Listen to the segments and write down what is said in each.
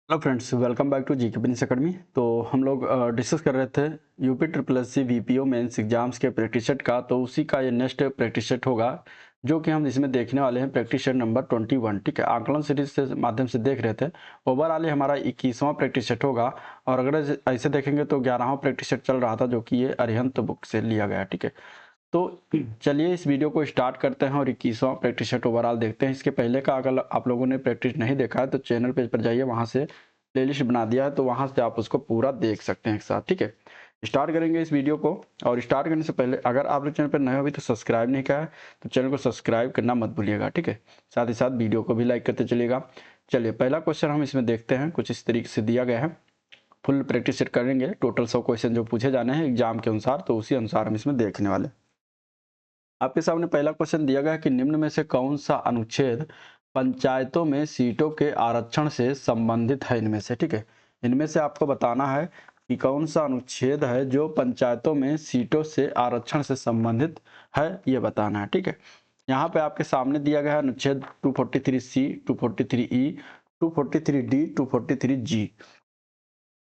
Hello friends, welcome back to GK business academy. तो हम लोग डिस्कस कर रहे थे UP triple S C VPO mains exams के प्रैक्टिस सेट का। तो उसी का ये नेक्स्ट प्रैक्टिस सेट होगा जो कि हम इसमें देखने वाले हैं। प्रैक्टिस सेट नंबर 21, ठीक है। आकलन सीरीज से माध्यम से देख रहे थे। ओवरऑल ये हमारा 21वां प्रैक्टिस सेट होगा। और अगर ऐसे देखेंगे तो 11वां प्रैक्टिस सेट चल रहा था जो कि ये अरिहंत बुक से लिया गया, ठीक है। तो चलिए इस वीडियो को स्टार्ट करते हैं और 21वां प्रैक्टिस सेट ओवरऑल देखते हैं। इसके पहले का अगर आप लोगों ने प्रैक्टिस नहीं देखा है तो चैनल पेज पर जाइए, वहां से प्लेलिस्ट बना दिया है, तो वहां से आप उसको पूरा देख सकते हैं एक साथ, ठीक है। स्टार्ट करेंगे इस वीडियो को। और स्टार्ट करने से पहले अगर आप लोग चैनल पर नए हो अभी तो सब्सक्राइब नहीं किया है तो चैनल को सब्सक्राइब करना मत भूलिएगा, ठीक है। साथ ही साथ वीडियो को भी लाइक करते चलिएगा। चलिए पहला क्वेश्चन हम इसमें देखते हैं। कुछ इस तरीके से दिया गया है। फुल प्रैक्टिस सेट करेंगे, टोटल 100 क्वेश्चन जो पूछे जाने हैं एग्जाम के अनुसार, तो उसी अनुसार हम इसमें देखने वाले। आपके सामने पहला क्वेश्चन दिया गया है कि निम्न में से कौन सा अनुच्छेद पंचायतों में सीटों के आरक्षण से संबंधित है इनमें से, ठीक है। इनमें से आपको बताना है कि कौन सा अनुच्छेद है जो पंचायतों में सीटों से आरक्षण से संबंधित है, ये बताना है, ठीक है। यहाँ पे आपके सामने दिया गया है अनुच्छेद 243C, 243E, 243D, 243G।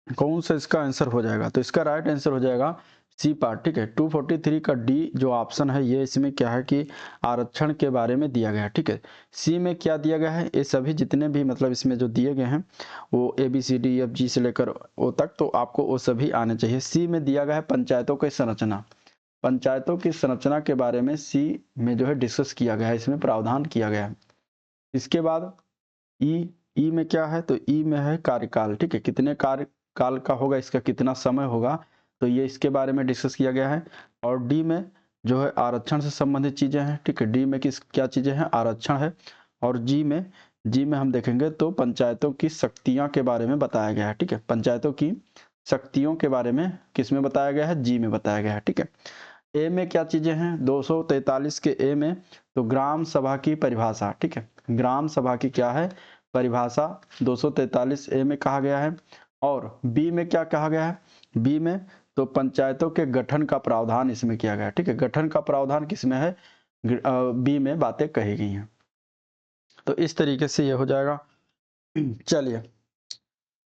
कौन सा इसका आंसर हो जाएगा? तो इसका राइट आंसर हो जाएगा सी पार्ट, ठीक है। 243 का डी जो ऑप्शन है, ये इसमें क्या है कि आरक्षण के बारे में दिया गया है, ठीक है। सी में क्या दिया गया है, ये सभी जितने भी मतलब इसमें जो दिए गए हैं वो ABCDEFG से लेकर ओ तक, तो आपको वो सभी आने चाहिए। सी में दिया गया है पंचायतों की संरचना। पंचायतों की संरचना के बारे में सी में जो है डिस्कस किया गया है, इसमें प्रावधान किया गया है। इसके बाद ई में क्या है, तो ई में है कार्यकाल, ठीक है। कितने कार्यकाल का होगा, इसका कितना समय होगा, तो ये इसके बारे में डिस्कस किया गया है। और डी में जो है आरक्षण से संबंधित चीजें हैं, ठीक है। डी में किस क्या चीजें हैं, आरक्षण है। और जी में हम देखेंगे तो पंचायतों की शक्तियां के बारे में बताया गया है, ठीक है। पंचायतों की शक्तियों के बारे में किस में बताया गया है, जी में बताया गया है, ठीक है। ए में क्या चीजें हैं, 243 के ए में तो ग्राम सभा की परिभाषा, ठीक है। ग्राम सभा की क्या है, परिभाषा 243 ए में कहा गया है। और बी में क्या कहा गया है, बी में तो पंचायतों के गठन का प्रावधान इसमें किया गया है, ठीक है। गठन का प्रावधान किसमें है, बी में बातें कही गई हैं। तो इस तरीके से ये हो जाएगा। चलिए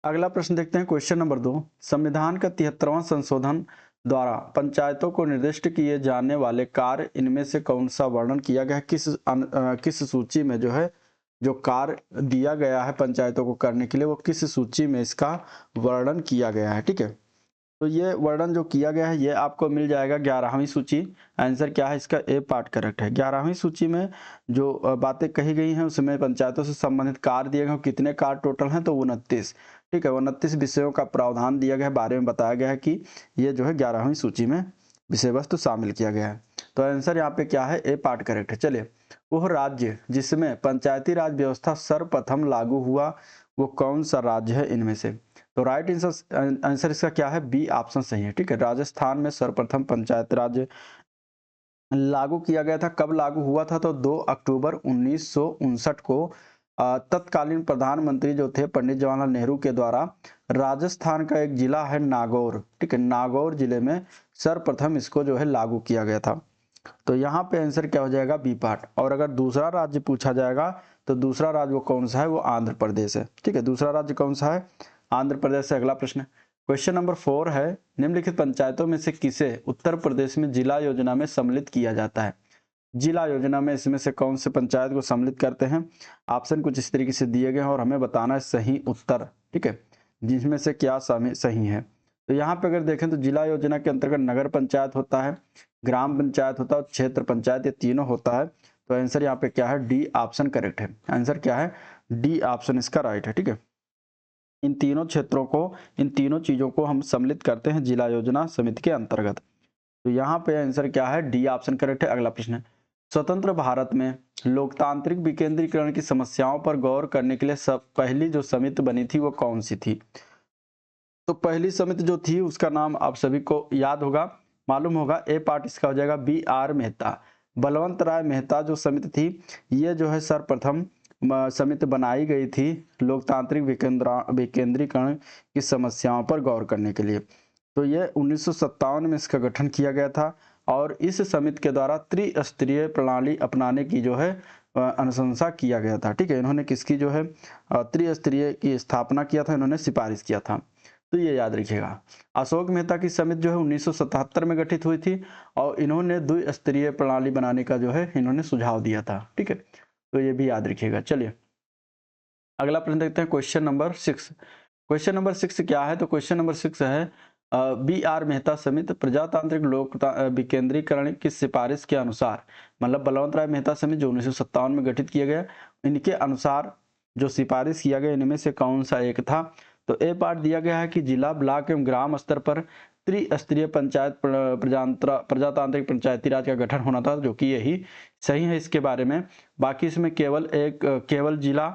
अगला प्रश्न देखते हैं। क्वेश्चन नंबर 2, संविधान का 73वां संशोधन द्वारा पंचायतों को निर्दिष्ट किए जाने वाले कार्य इनमें से कौन सा वर्णन किया गया है? किस सूची में जो है जो कार्य दिया गया है पंचायतों को करने के लिए, वो किस सूची में इसका वर्णन किया गया है, ठीक है। तो ये वर्णन जो किया गया है ये आपको मिल जाएगा 11वीं सूची। आंसर क्या है इसका, ए पार्ट करेक्ट है। 11वीं सूची में जो बातें कही गई हैं उसमें पंचायतों से संबंधित कार्य दिए गए, कितने कार्य टोटल हैं, तो 29, ठीक है। 29 विषयों का प्रावधान दिया गया है, बारे में बताया गया है कि ये जो है 11वीं सूची में विषय वस्तु शामिल किया गया है। तो आंसर यहाँ पे क्या है, ए पार्ट करेक्ट है। चलिए, वह राज्य जिसमें पंचायती राज व्यवस्था सर्वप्रथम लागू हुआ वो कौन सा राज्य है इनमें से? तो राइट आंसर इसका क्या है, बी ऑप्शन सही है, ठीक है। राजस्थान में सर्वप्रथम पंचायत राज लागू किया गया था। कब लागू हुआ था, तो 2 अक्टूबर 1959 को तत्कालीन प्रधानमंत्री जो थे पंडित जवाहरलाल नेहरू के द्वारा राजस्थान का एक जिला है नागौर, ठीक है, नागौर जिले में सर्वप्रथम इसको जो है लागू किया गया था। तो यहाँ पे आंसर क्या हो जाएगा, बी पार्ट। और अगर दूसरा राज्य पूछा जाएगा तो दूसरा राज्य वो कौन सा है, वो आंध्र प्रदेश है, ठीक है। दूसरा राज्य कौन सा है, आंध्र प्रदेश से। अगला प्रश्न, क्वेश्चन नंबर 4 है, निम्नलिखित पंचायतों में से किसे उत्तर प्रदेश में जिला योजना में सम्मिलित किया जाता है? जिला योजना में इसमें से कौन से पंचायत को सम्मिलित करते हैं? ऑप्शन कुछ इस तरीके से दिए गए हैं और हमें बताना है सही उत्तर, ठीक है, जिसमें से क्या सही है। तो यहाँ पे अगर देखें तो जिला योजना के अंतर्गत नगर पंचायत होता है, ग्राम पंचायत होता है और क्षेत्र पंचायत, ये तीनों होता है। तो आंसर यहाँ पे क्या है, डी ऑप्शन करेक्ट है। आंसर क्या है, डी ऑप्शन इसका राइट है, ठीक है। इन तीनों क्षेत्रों को, इन तीनों चीजों को हम सम्मिलित करते हैं जिला योजना समिति के अंतर्गत। तो यहाँ पे आंसर क्या है, डी ऑप्शन करेक्ट है। अगला प्रश्न है, स्वतंत्र भारत में लोकतांत्रिक विकेंद्रीकरण की समस्याओं पर गौर करने के लिए पहली जो समिति बनी थी वो कौन सी थी? तो पहली समिति जो थी उसका नाम आप सभी को याद होगा, मालूम होगा। ए पार्ट इसका हो जाएगा BR मेहता, बलवंत राय मेहता जो समिति थी, ये जो है सर्वप्रथम समिति बनाई गई थी लोकतांत्रिक विकेंद्रीकरण की समस्याओं पर गौर करने के लिए। तो ये 1957 में इसका गठन किया गया था और इस समिति के द्वारा त्रिस्तरीय प्रणाली अपनाने की जो है अनुशंसा किया गया था। ठीक है, इन्होंने किसकी जो है त्रिस्तरीय की स्थापना किया था, इन्होंने सिफारिश किया था, तो ये याद रखिएगा। अशोक मेहता की समिति जो है 1977 में गठित हुई थी और इन्होंने द्विस्तरीय प्रणाली बनाने का जो है इन्होंने सुझाव दिया था। ठीक है, तो ये भी याद रखिएगा। चलिए अगला प्रश्न देखते हैं, क्वेश्चन नंबर 6। क्वेश्चन नंबर 6 क्या है, तो क्वेश्चन नंबर 6 है बी.आर. मेहता समिति प्रजातांत्रिक लोक विकेंद्रीकरण की सिफारिश के अनुसार, मतलब बलवंत राय मेहता समिति जो 1957 में गठित किया गया, इनके अनुसार जो सिफारिश किया गया इनमें से कौन सा एक था। तो ए पार्ट दिया गया है कि जिला, ब्लॉक एवं ग्राम स्तर पर त्रिस्तरीय पंचायत प्रजातांत्रिक पंचायती राज का गठन होना था, जो कि यही सही है इसके बारे में। बाकी इसमें केवल जिला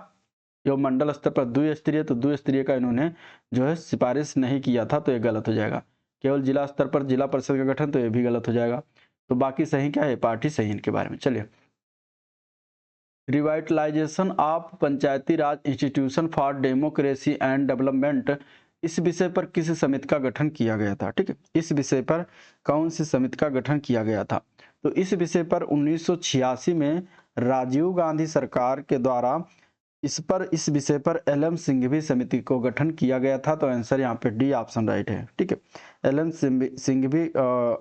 जो मंडल स्तर पर द्विस्तरीय, तो द्विस्तरीय का इन्होंने जो है सिफारिश नहीं किया था, तो ये गलत हो जाएगा। केवल जिला स्तर पर जिला परिषद का गठन, तो ये भी गलत हो जाएगा। तो बाकी सही क्या है, पार्टी सही इनके बारे में। चलिए revitalisation of Panchayati Raj institution for democracy and development, इस विषय पर किस समिति का गठन किया गया था। ठीक है, इस विषय पर कौन सी समिति का गठन किया गया था, तो इस विषय पर 1986 में राजीव गांधी सरकार के द्वारा इस विषय पर एल.एम. सिंघवी समिति को गठन किया गया था। तो आंसर यहाँ पे डी ऑप्शन राइट है। ठीक है, एल.एम. सिंघवी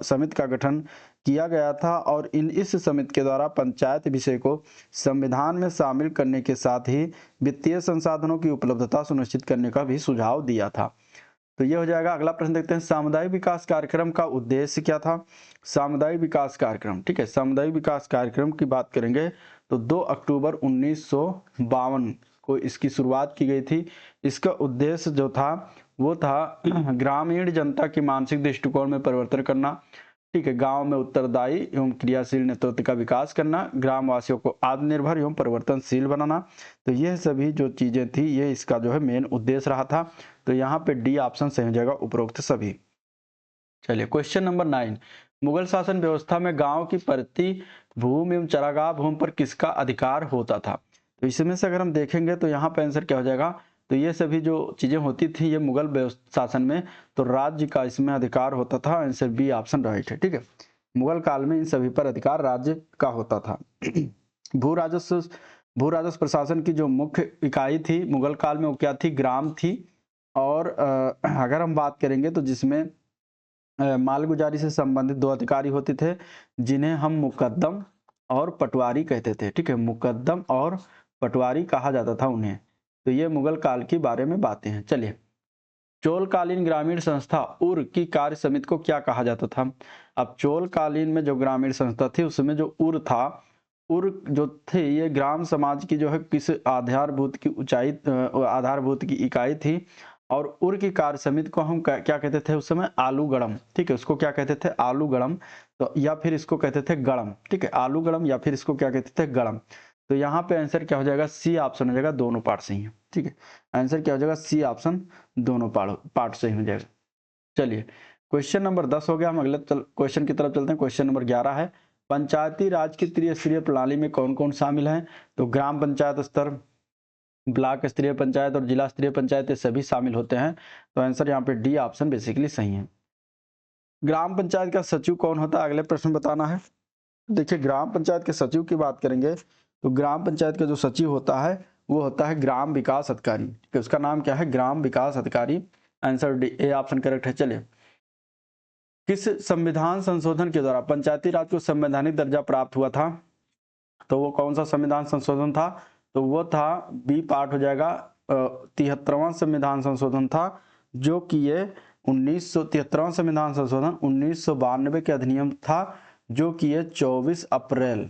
समिति का गठन किया गया था और इस समिति के द्वारा पंचायत विषय को संविधान में शामिल करने के साथ ही वित्तीय संसाधनों की उपलब्धता सुनिश्चित करने का भी सुझाव दिया था। तो ये हो जाएगा। अगला प्रश्न देखते हैं, सामुदायिक विकास कार्यक्रम का उद्देश्य क्या था। सामुदायिक विकास कार्यक्रम, ठीक है, सामुदायिक विकास कार्यक्रम की बात करेंगे तो 2 अक्टूबर 1952 को इसकी शुरुआत की गई थी। इसका उद्देश्य जो था वो था ग्रामीण जनता के मानसिक दृष्टिकोण में परिवर्तन करना। ठीक है, गांव में उत्तरदायी एवं क्रियाशील नेतृत्व का विकास करना, ग्रामवासियों को आत्मनिर्भर एवं परिवर्तनशील बनाना। तो यह सभी जो चीजें थी ये इसका जो है मेन उद्देश्य रहा था। तो यहाँ पे डी ऑप्शन सही हो जाएगा, उपरोक्त सभी। चलिए क्वेश्चन नंबर 9, मुगल शासन व्यवस्था में गांव की प्रति भूमि एवं चरागाह भूमि पर किसका अधिकार होता था। तो इसमें से अगर हम देखेंगे तो यहाँ पे आंसर क्या हो जाएगा, तो ये सभी जो चीजें होती थी ये मुगल शासन में, तो राज्य का इसमें अधिकार होता था। आंसर बी ऑप्शन राइट है। ठीक है, मुगल काल में इन सभी पर अधिकार राज्य का होता था। भू राजस्व प्रशासन की जो मुख्य इकाई थी मुगल काल में वो क्या थी, ग्राम थी। और अगर हम बात करेंगे तो जिसमें मालगुजारी से संबंधित 2 अधिकारी होते थे जिन्हें हम मुकद्दम और पटवारी कहते थे। ठीक है, मुकद्दम और पटवारी कहा जाता था उन्हें। तो ये मुगल काल के बारे में बातें हैं। चलिए चोलकालीन ग्रामीण संस्था उर की कार्य समिति को क्या कहा जाता था। अब चोलकालीन में जो ग्रामीण संस्था थी उसमें जो उर था, उर जो थे ये ग्राम समाज की जो है किस आधारभूत की इकाई थी। और उर की कार्य समिति को हम क्या कहते थे उस समय, आलूगढ़म। ठीक है, उसको क्या कहते थे, आलूगढ़म। तो या फिर इसको कहते थे गढ़म। ठीक है, आलूगढ़म या फिर इसको क्या कहते थे, गढ़म। तो यहाँ पे आंसर क्या हो जाएगा, सी ऑप्शन हो जाएगा, दोनों पार्ट सही है। ठीक है, आंसर क्या हो जाएगा, सी ऑप्शन, दोनों पार्ट सही हो जाएगा। चलिए क्वेश्चन नंबर 10 हो गया, हम अगले क्वेश्चन की तरफ चलते हैं। क्वेश्चन नंबर 11 है, पंचायती राज की त्रिस्तरीय प्रणाली में कौन कौन शामिल है। तो ग्राम पंचायत स्तर, ब्लॉक स्तरीय पंचायत और जिला स्तरीय पंचायत, ये सभी शामिल होते हैं। तो आंसर यहाँ पे डी ऑप्शन बेसिकली सही है। ग्राम पंचायत का सचिव कौन होता है, अगले प्रश्न बताना है। देखिए ग्राम पंचायत के सचिव की बात करेंगे तो ग्राम पंचायत का जो सचिव होता है वो होता है ग्राम विकास अधिकारी। ठीक है, उसका नाम क्या है, ग्राम विकास अधिकारी। Answer D, A option correct है। चलिए किस संविधान संशोधन के द्वारा पंचायती राज को संवैधानिक दर्जा प्राप्त हुआ था। तो वो कौन सा संविधान संशोधन था, तो वो था बी पार्ट हो जाएगा, 73वां संविधान संशोधन था, जो कि ये 73वां संविधान संशोधन 1992 के अधिनियम था, जो कि ये 24 अप्रैल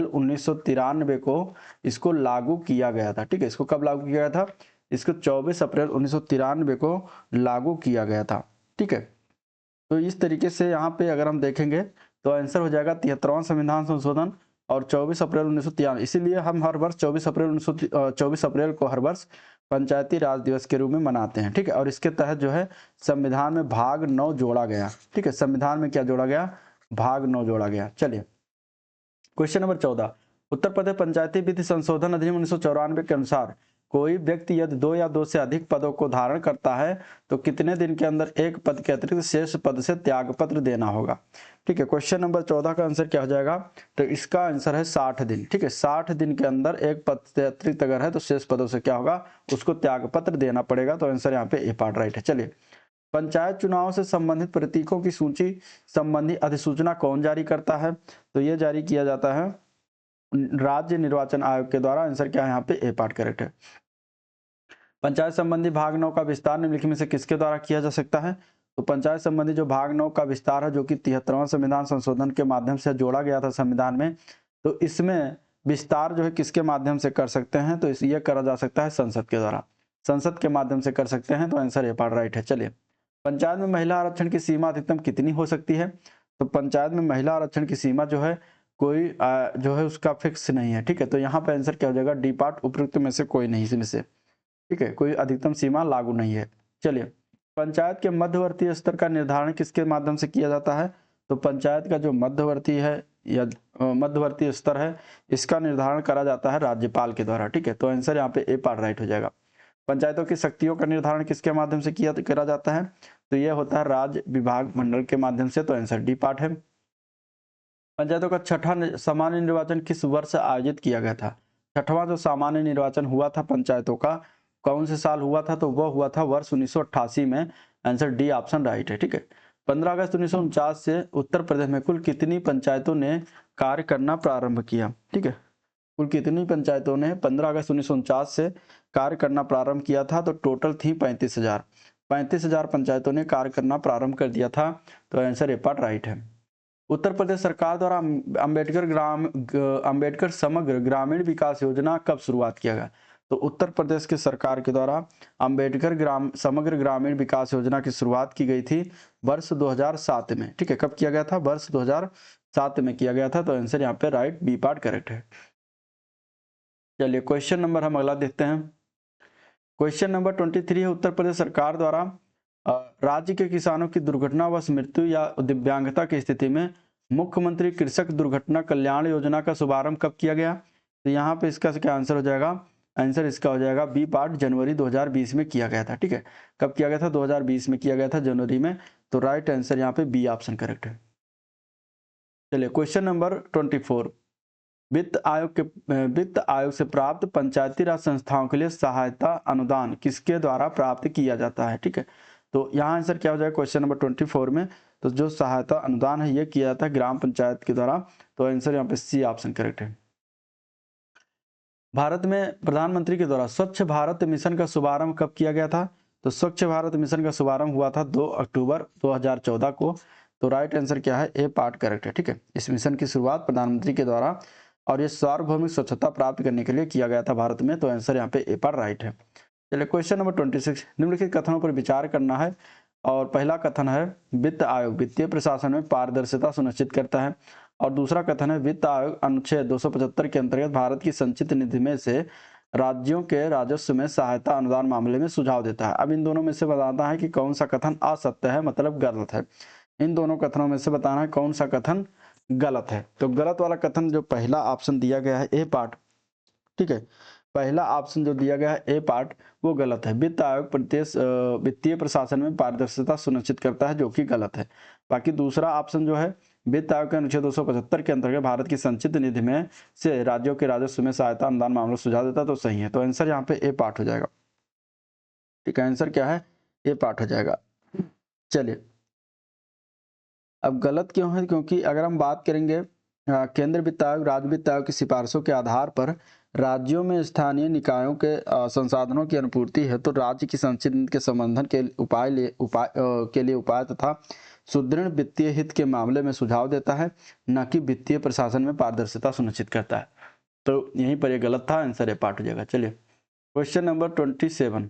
1993 को इसको लागू किया गया था। ठीक है, इसको कब लागू किया गया था, इसको 24 अप्रैल 1993 को लागू किया गया था। ठीक है, तो इस तरीके से यहाँ पे अगर हम देखेंगे तो आंसर हो जाएगा 73वां संविधान संशोधन और 24 अप्रैल 1993। इसीलिए हम हर वर्ष 24 अप्रैल को हर वर्ष पंचायती राज दिवस के रूप में मनाते हैं। ठीक है, और इसके तहत जो है संविधान में भाग 9 जोड़ा गया। ठीक है, संविधान में क्या जोड़ा गया, भाग 9 जोड़ा गया। चलिए क्वेश्चन नंबर 14, उत्तर प्रदेश पंचायती विधि संशोधन अधिनियम 1994 के अनुसार कोई व्यक्ति यदि 2 या 2 से अधिक पदों को धारण करता है तो कितने दिन के अंदर एक पद के अतिरिक्त शेष पद से त्यागपत्र देना होगा। ठीक है, क्वेश्चन नंबर 14 का आंसर क्या हो जाएगा, तो इसका आंसर है 60 दिन। ठीक है, 60 दिन के अंदर एक पद से अतिरिक्त अगर है तो शेष पदों से क्या होगा, उसको त्यागपत्र देना पड़ेगा। तो आंसर यहाँ पे ए पार्ट राइट है। चलिए, पंचायत चुनाव से संबंधित प्रतीकों की सूची संबंधी अधिसूचना कौन जारी करता है, तो ये जारी किया जाता है राज्य निर्वाचन आयोग के द्वारा। आंसर क्या है यहाँ पे, ए पार्ट करेक्ट है। पंचायत संबंधी भाग 9 का विस्तार निम्नलिखित में से किसके द्वारा किया जा सकता है, तो पंचायत संबंधी जो भाग 9 का विस्तार है जो कि 73वां संविधान संशोधन के माध्यम से जोड़ा गया था संविधान में, तो इसमें विस्तार जो है किसके माध्यम से कर सकते हैं, तो ये करा जा सकता है संसद के द्वारा, संसद के माध्यम से कर सकते हैं। तो आंसर ए पार्ट राइट है। चलिए, पंचायत में महिला आरक्षण की सीमा अधिकतम कितनी हो सकती है, तो पंचायत में महिला आरक्षण की सीमा जो है कोई जो है उसका फिक्स नहीं है। ठीक है, तो यहाँ पे आंसर क्या हो जाएगा, डी पार्ट, उपयुक्त में से कोई नहीं इसमें से। ठीक है, कोई अधिकतम सीमा लागू नहीं है। चलिए, पंचायत के मध्यवर्ती स्तर का निर्धारण किसके माध्यम से किया जाता है, तो पंचायत का जो मध्यवर्ती है या मध्यवर्ती स्तर है इसका निर्धारण करा जाता है राज्यपाल के द्वारा। ठीक है, तो आंसर यहाँ पे ए पार्ट राइट हो जाएगा। पंचायतों की शक्तियों का निर्धारण किसके माध्यम से करा जाता है, तो यह होता है राज्य विभाग मंडल के माध्यम से। तो आंसर डी पार्ट है। पंचायतों का छठा सामान्य निर्वाचन किस वर्ष आयोजित किया गया था, छठवां जो सामान्य निर्वाचन हुआ था पंचायतों का कौन से साल हुआ था, तो वह हुआ था वर्ष 1988 में। आंसर डी ऑप्शन राइट है। ठीक है, 15 अगस्त 1949 से उत्तर प्रदेश में कुल कितनी पंचायतों ने कार्य करना प्रारंभ किया। ठीक है, कुल कितनी पंचायतों ने 15 अगस्त 1949 से कार्य करना प्रारंभ किया था, तो टोटल थी 35,000 पंचायतों ने कार्य करना प्रारंभ कर दिया था। तो आंसर ए पार्ट राइट है। उत्तर प्रदेश सरकार द्वारा अंबेडकर समग्र ग्रामीण विकास योजना कब शुरुआत किया गया, तो उत्तर प्रदेश की सरकार के द्वारा अंबेडकर समग्र ग्रामीण विकास योजना की शुरुआत की गई थी वर्ष 2007 में। ठीक है, कब किया गया था, वर्ष 2007 में किया गया था। तो आंसर यहाँ पे राइट, बी पार्ट करेक्ट है। चलिए, क्वेश्चन नंबर हम अगला देखते हैं। क्वेश्चन नंबर 23 है, उत्तर प्रदेश सरकार द्वारा राज्य के किसानों की दुर्घटनावश मृत्यु या दिव्यांगता की स्थिति में मुख्यमंत्री कृषक दुर्घटना कल्याण योजना का शुभारंभ कब किया गया, तो यहाँ पे इसका क्या आंसर हो जाएगा, आंसर इसका हो जाएगा बी पार्ट, जनवरी 2020 में किया गया था। ठीक है, कब किया गया था, 2020 में किया गया था, जनवरी में। तो राइट आंसर यहाँ पे बी ऑप्शन करेक्ट है। चलिए, क्वेश्चन नंबर 24, वित्त आयोग से प्राप्त पंचायती राज संस्थाओं के लिए सहायता अनुदान किसके द्वारा प्राप्त किया जाता है। ठीक है, तो यहाँ आंसर क्या हो जाएगा क्वेश्चन नंबर 24 में, तो जो सहायता अनुदान है ये किया जाता है ग्राम पंचायत के द्वारा। तो आंसर यहाँ पे सी ऑप्शन करेक्ट है। भारत में प्रधानमंत्री के द्वारा स्वच्छ भारत मिशन का शुभारंभ कब किया गया था, तो स्वच्छ भारत मिशन का शुभारंभ हुआ था 2 अक्टूबर 2014 को। तो राइट आंसर क्या है, ए पार्ट करेक्ट है। ठीक है, इस मिशन की शुरुआत प्रधानमंत्री के द्वारा और ये सार्वभौमिक स्वच्छता प्राप्त करने के लिए किया गया था भारत में। तो आंसर यहाँ पे ए पार्ट राइट है। चलिए, क्वेश्चन नंबर 26, निम्नलिखित कथनों पर विचार करना है। और पहला कथन है वित्त आयोग वित्तीय प्रशासन में पारदर्शिता सुनिश्चित करता है, और दूसरा कथन है वित्त आयोग अनुच्छेद 275 के अंतर्गत भारत की संचित निधि में से राज्यों के राजस्व में सहायता अनुदान मामले में सुझाव देता है। अब इन दोनों में से बताना है कि कौन सा कथन असत्य है, मतलब गलत है। इन दोनों कथनों में से बताना है कौन सा कथन गलत है। तो गलत वाला कथन जो पहला ऑप्शन दिया गया है ए पार्ट, ठीक है, पहला ऑप्शन जो दिया गया है ए पार्ट वो गलत है। वित्त आयोग वित्तीय प्रशासन में पारदर्शिता सुनिश्चित करता है, जो कि गलत है। बाकी दूसरा ऑप्शन जो है वित्त आयोग के अनुच्छेद 275 के अंतर्गत भारत की संचित निधि में से राज्यों के राजस्व में सहायता अनुदान मामला सुझाव देता है, तो सही है। तो आंसर यहाँ पे ए पार्ट हो जाएगा। ठीक है, आंसर क्या है, ए पार्ट हो जाएगा। चलिए, अब गलत क्यों है, क्योंकि अगर हम बात करेंगे केंद्र वित्त आयोग राज्य वित्त आयोग की सिफारिशों के आधार पर राज्यों में स्थानीय निकायों के संसाधनों की अनुपूर्ति है, तो राज्य की संचित निधि के संबंधन के लिए उपाय तथा सुदृढ़ वित्तीय हित के मामले में सुझाव देता है, न कि वित्तीय प्रशासन में पारदर्शिता सुनिश्चित करता है। तो यहीं पर ये गलत था, आंसर ए पार्ट हो जाएगा। चलिए, क्वेश्चन नंबर 27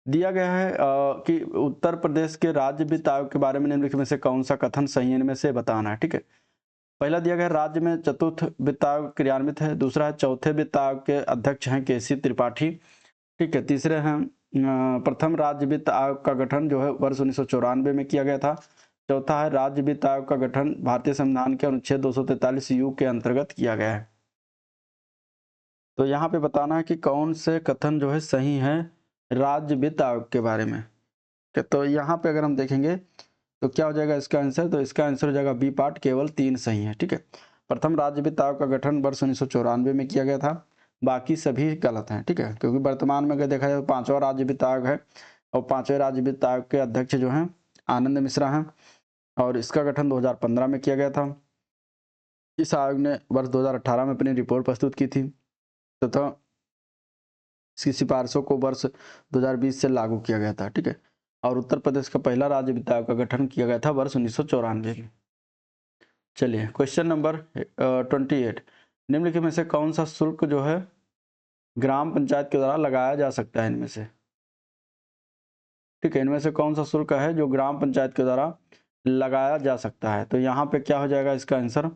दिया गया है कि उत्तर प्रदेश के राज्य वित्त आयोग के बारे में निम्नलिखित में से कौन सा कथन सही है, इनमें से बताना है। ठीक है, पहला दिया गया राज्य में चतुर्थ वित्त आयोग क्रियान्वित है, दूसरा है चौथे वित्त आयोग के अध्यक्ष हैं केसी त्रिपाठी। ठीक है, तीसरे हैं प्रथम राज्य वित्त आयोग का गठन जो है वर्ष 1994 में किया गया था। चौथा है राज्य वित्त आयोग का गठन भारतीय संविधान के अनुच्छेद 243 यू के अंतर्गत किया गया है। तो यहाँ पे बताना है कि कौन से कथन जो है सही है राज्य वित्त आयोग के बारे में। तो यहाँ पे अगर हम देखेंगे तो क्या हो जाएगा इसका आंसर, तो इसका आंसर हो जाएगा बी पार्ट, केवल 3 सही है। ठीक है, प्रथम राज्य वित्त आयोग का गठन वर्ष 1994 में किया गया था, बाकी सभी गलत हैं। ठीक है, क्योंकि वर्तमान में अगर देखा जाए तो 5वां राज्य वित्त आयोग है और 5वें राज्य वित्त आयोग के अध्यक्ष जो हैं आनंद मिश्रा हैं और इसका गठन 2015 में किया गया था। इस आयोग ने वर्ष 2018 में अपनी रिपोर्ट प्रस्तुत की थी तथा इसकी सिफारिशों को वर्ष 2020 से लागू किया गया था। ठीक है, और उत्तर प्रदेश का पहला राज्य वित्त आयोग का गठन किया गया था वर्ष 1994 में। चलिए क्वेश्चन नंबर 28, निम्नलिखित में से कौन सा शुल्क जो है ग्राम पंचायत के द्वारा लगाया जा सकता है इनमें से। ठीक है, इनमें से कौन सा शुल्क है जो ग्राम पंचायत के द्वारा लगाया जा सकता है, तो यहाँ पे क्या हो जाएगा इसका आंसर,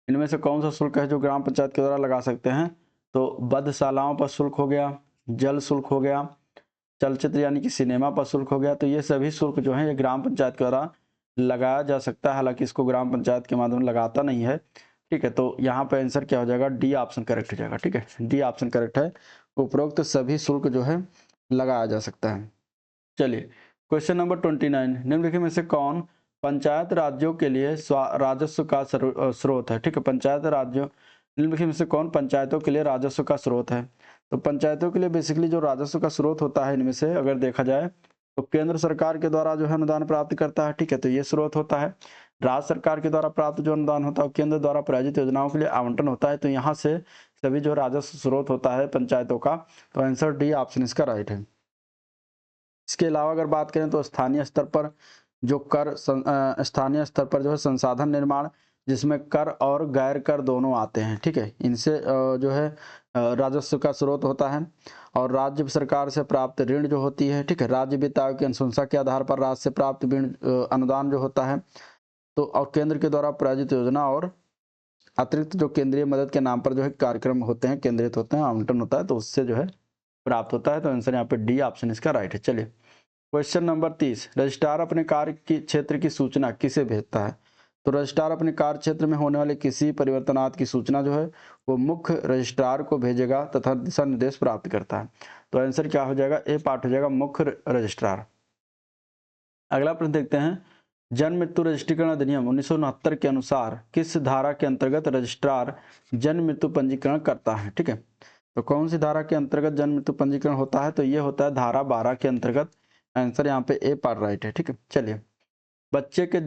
इनमें से कौन सा शुल्क है जो ग्राम पंचायत के द्वारा लगा सकते हैं, तो बद्धशालाओं पर शुल्क हो गया, जल शुल्क हो गया, चलचित्र यानी कि सिनेमा पर शुल्क हो गया। तो ये सभी शुल्क जो है ये ग्राम पंचायत के द्वारा लगाया जा सकता है, हालांकि इसको ग्राम पंचायत के माध्यम लगाता नहीं है। ठीक है, तो यहाँ पे आंसर क्या हो जाएगा, डी ऑप्शन करेक्ट हो जाएगा। ठीक है, डी ऑप्शन करेक्ट है, उपरोक्त सभी शुल्क जो है लगाया जा सकता है। चलिए क्वेश्चन नंबर 29, निम्नलिखित में से कौन पंचायत राज्यों के लिए राजस्व का स्रोत है। ठीक है, पंचायत राज्यों, निम्नलिखित में से कौन पंचायतों के लिए राजस्व का स्रोत है, तो पंचायतों के लिए बेसिकली जो राजस्व का स्रोत होता है इनमें से अगर देखा जाए तो केंद्र सरकार के द्वारा जो है अनुदान प्राप्त करता है। ठीक है, तो ये स्रोत होता है। राज्य सरकार के द्वारा प्राप्त जो अनुदान होता है केंद्र द्वारा प्रायोजित योजनाओं के लिए आवंटन होता है। तो यहाँ से सभी जो राजस्व स्रोत होता है पंचायतों का, तो आंसर डी ऑप्शन इसका राइट है। इसके अलावा अगर बात करें तो स्थानीय स्तर पर जो कर स्थानीय स्तर पर जो है संसाधन निर्माण, जिसमें कर और गैर कर दोनों आते हैं। ठीक है, इनसे जो है राजस्व का स्रोत होता है। और राज्य सरकार से प्राप्त ऋण जो होती है, ठीक है, राज्य वित्त आयोग की अनुशंसा के आधार पर राज्य से प्राप्त ऋण अनुदान जो होता है, तो और केंद्र के द्वारा प्रायोजित योजना और अतिरिक्त जो केंद्रीय मदद के नाम पर जो है कार्यक्रम होते हैं, केंद्रित होते हैं, आवंटन होता है, तो उससे जो है प्राप्त होता है। तो आंसर यहाँ पे डी ऑप्शन इसका राइट है। चलिए क्वेश्चन नंबर 30, रजिस्ट्रार अपने कार्य की क्षेत्र की सूचना किसे भेजता है, तो रजिस्ट्रार अपने कार्य क्षेत्र में होने वाले किसी परिवर्तनात् की सूचना जो है वो मुख्य रजिस्ट्रार को भेजेगा तथा दिशा निर्देश प्राप्त करता है। तो आंसर क्या हो जाएगा, ए पार्ट हो जाएगा मुख्य रजिस्ट्रार। अगला प्रश्न देखते हैं, जन्म मृत्यु रजिस्ट्रीकरण अधिनियम 1969 के अनुसार किस धारा के अंतर्गत रजिस्ट्रार जन्म मृत्यु पंजीकरण करता है। ठीक है, तो कौन सी धारा के अंतर्गत जन्म मृत्यु पंजीकरण होता है, तो ये होता है धारा 12 के अंतर्गत। आंसर यहाँ पे ए पार्ट राइट है। ठीक है, चलिए बच्चे के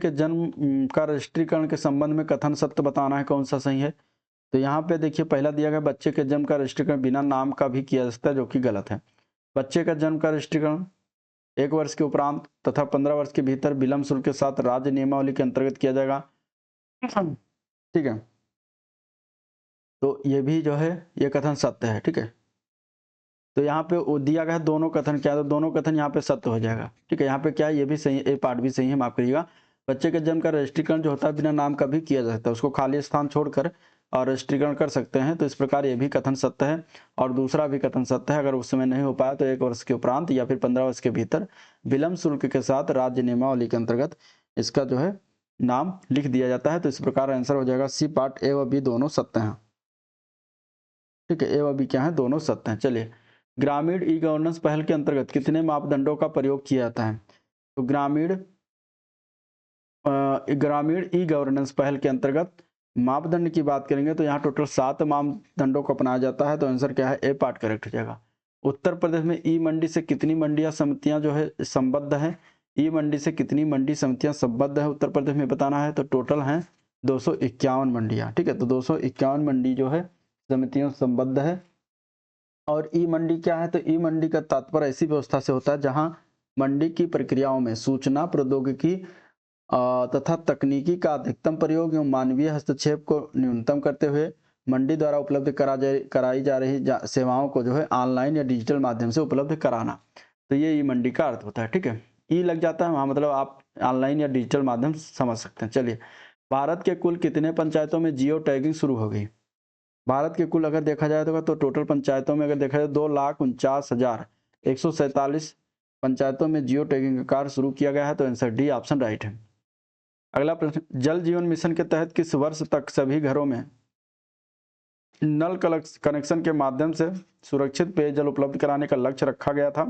जन्म का रजिस्ट्रीकरण के संबंध में कथन सत्य बताना है, कौन सा सही है। तो यहाँ पे देखिए पहला दिया गया बच्चे के जन्म का रजिस्ट्रीकरण बिना नाम का भी किया जा सकता है, जो कि गलत है। बच्चे का जन्म का रजिस्ट्रीकरण 1 वर्ष के उपरांत तथा 15 वर्ष के भीतर विलम्ब शुल्क के साथ राज्य नियमावली के अंतर्गत किया जाएगा। ठीक है, तो ये भी जो है ये कथन सत्य है। ठीक है, तो यहाँ पे वो दिया गया है दोनों कथन, क्या है, तो दोनों कथन यहाँ पे सत्य हो जाएगा। ठीक है, यहाँ पे क्या है, ये भी सही, ए पार्ट भी सही है, माफ करिएगा। बच्चे के जन्म का रजिस्ट्रीकरण जो होता है बिना नाम का भी किया जा सकता है, उसको खाली स्थान छोड़कर और रजिस्ट्रीकरण कर सकते हैं। तो इस प्रकार ये भी कथन सत्य है और दूसरा भी कथन सत्य है। अगर उस समय नहीं हो पाया तो 1 वर्ष के उपरांत या फिर 15 वर्ष के भीतर विलम्ब शुल्क के साथ राज्य नियमावली के अंतर्गत इसका जो है नाम लिख दिया जाता है। तो इस प्रकार आंसर हो जाएगा सी पार्ट, ए व बी दोनों सत्य हैं। ठीक है, ए व बी क्या है, दोनों सत्य हैं। चलिए ग्रामीण ई गवर्नेंस पहल के अंतर्गत कितने मापदंडों का प्रयोग किया जाता है, तो ग्रामीण ई गवर्नेंस पहल के अंतर्गत मापदंड की बात करेंगे तो यहाँ टोटल 7 मापदंडों को अपनाया जाता है। तो आंसर क्या है, ए पार्ट करेक्ट हो जाएगा। उत्तर प्रदेश में ई मंडी से कितनी मंडियां समितियां जो है संबद्ध है, ई मंडी से कितनी मंडी समितियां संबद्ध है उत्तर प्रदेश में बताना है, तो टोटल है 251 मंडियां। ठीक है, तो 251 मंडी जो है समितियों संबद्ध है। और ई मंडी क्या है, तो ई मंडी का तात्पर्य ऐसी व्यवस्था से होता है जहां मंडी की प्रक्रियाओं में सूचना प्रौद्योगिकी तथा तकनीकी का अधिकतम प्रयोग एवं मानवीय हस्तक्षेप को न्यूनतम करते हुए मंडी द्वारा उपलब्ध कराई जा रही सेवाओं को जो है ऑनलाइन या डिजिटल माध्यम से उपलब्ध कराना। तो ये ई मंडी का अर्थ होता है। ठीक है, ई लग जाता है वहाँ, मतलब आप ऑनलाइन या डिजिटल माध्यम समझ सकते हैं। चलिए भारत के कुल कितने पंचायतों में जियो टैगिंग शुरू हो गई, भारत के कुल अगर देखा जाए तो टोटल पंचायतों में अगर देखा जाए 2,49,147 पंचायतों में जियो टैगिंग का कार्य शुरू किया गया है। तो आंसर डी ऑप्शन राइट है। अगला प्रश्न, जल जीवन मिशन के तहत किस वर्ष तक सभी घरों में नल कनेक्शन के माध्यम से सुरक्षित पेयजल उपलब्ध कराने का लक्ष्य रखा गया था।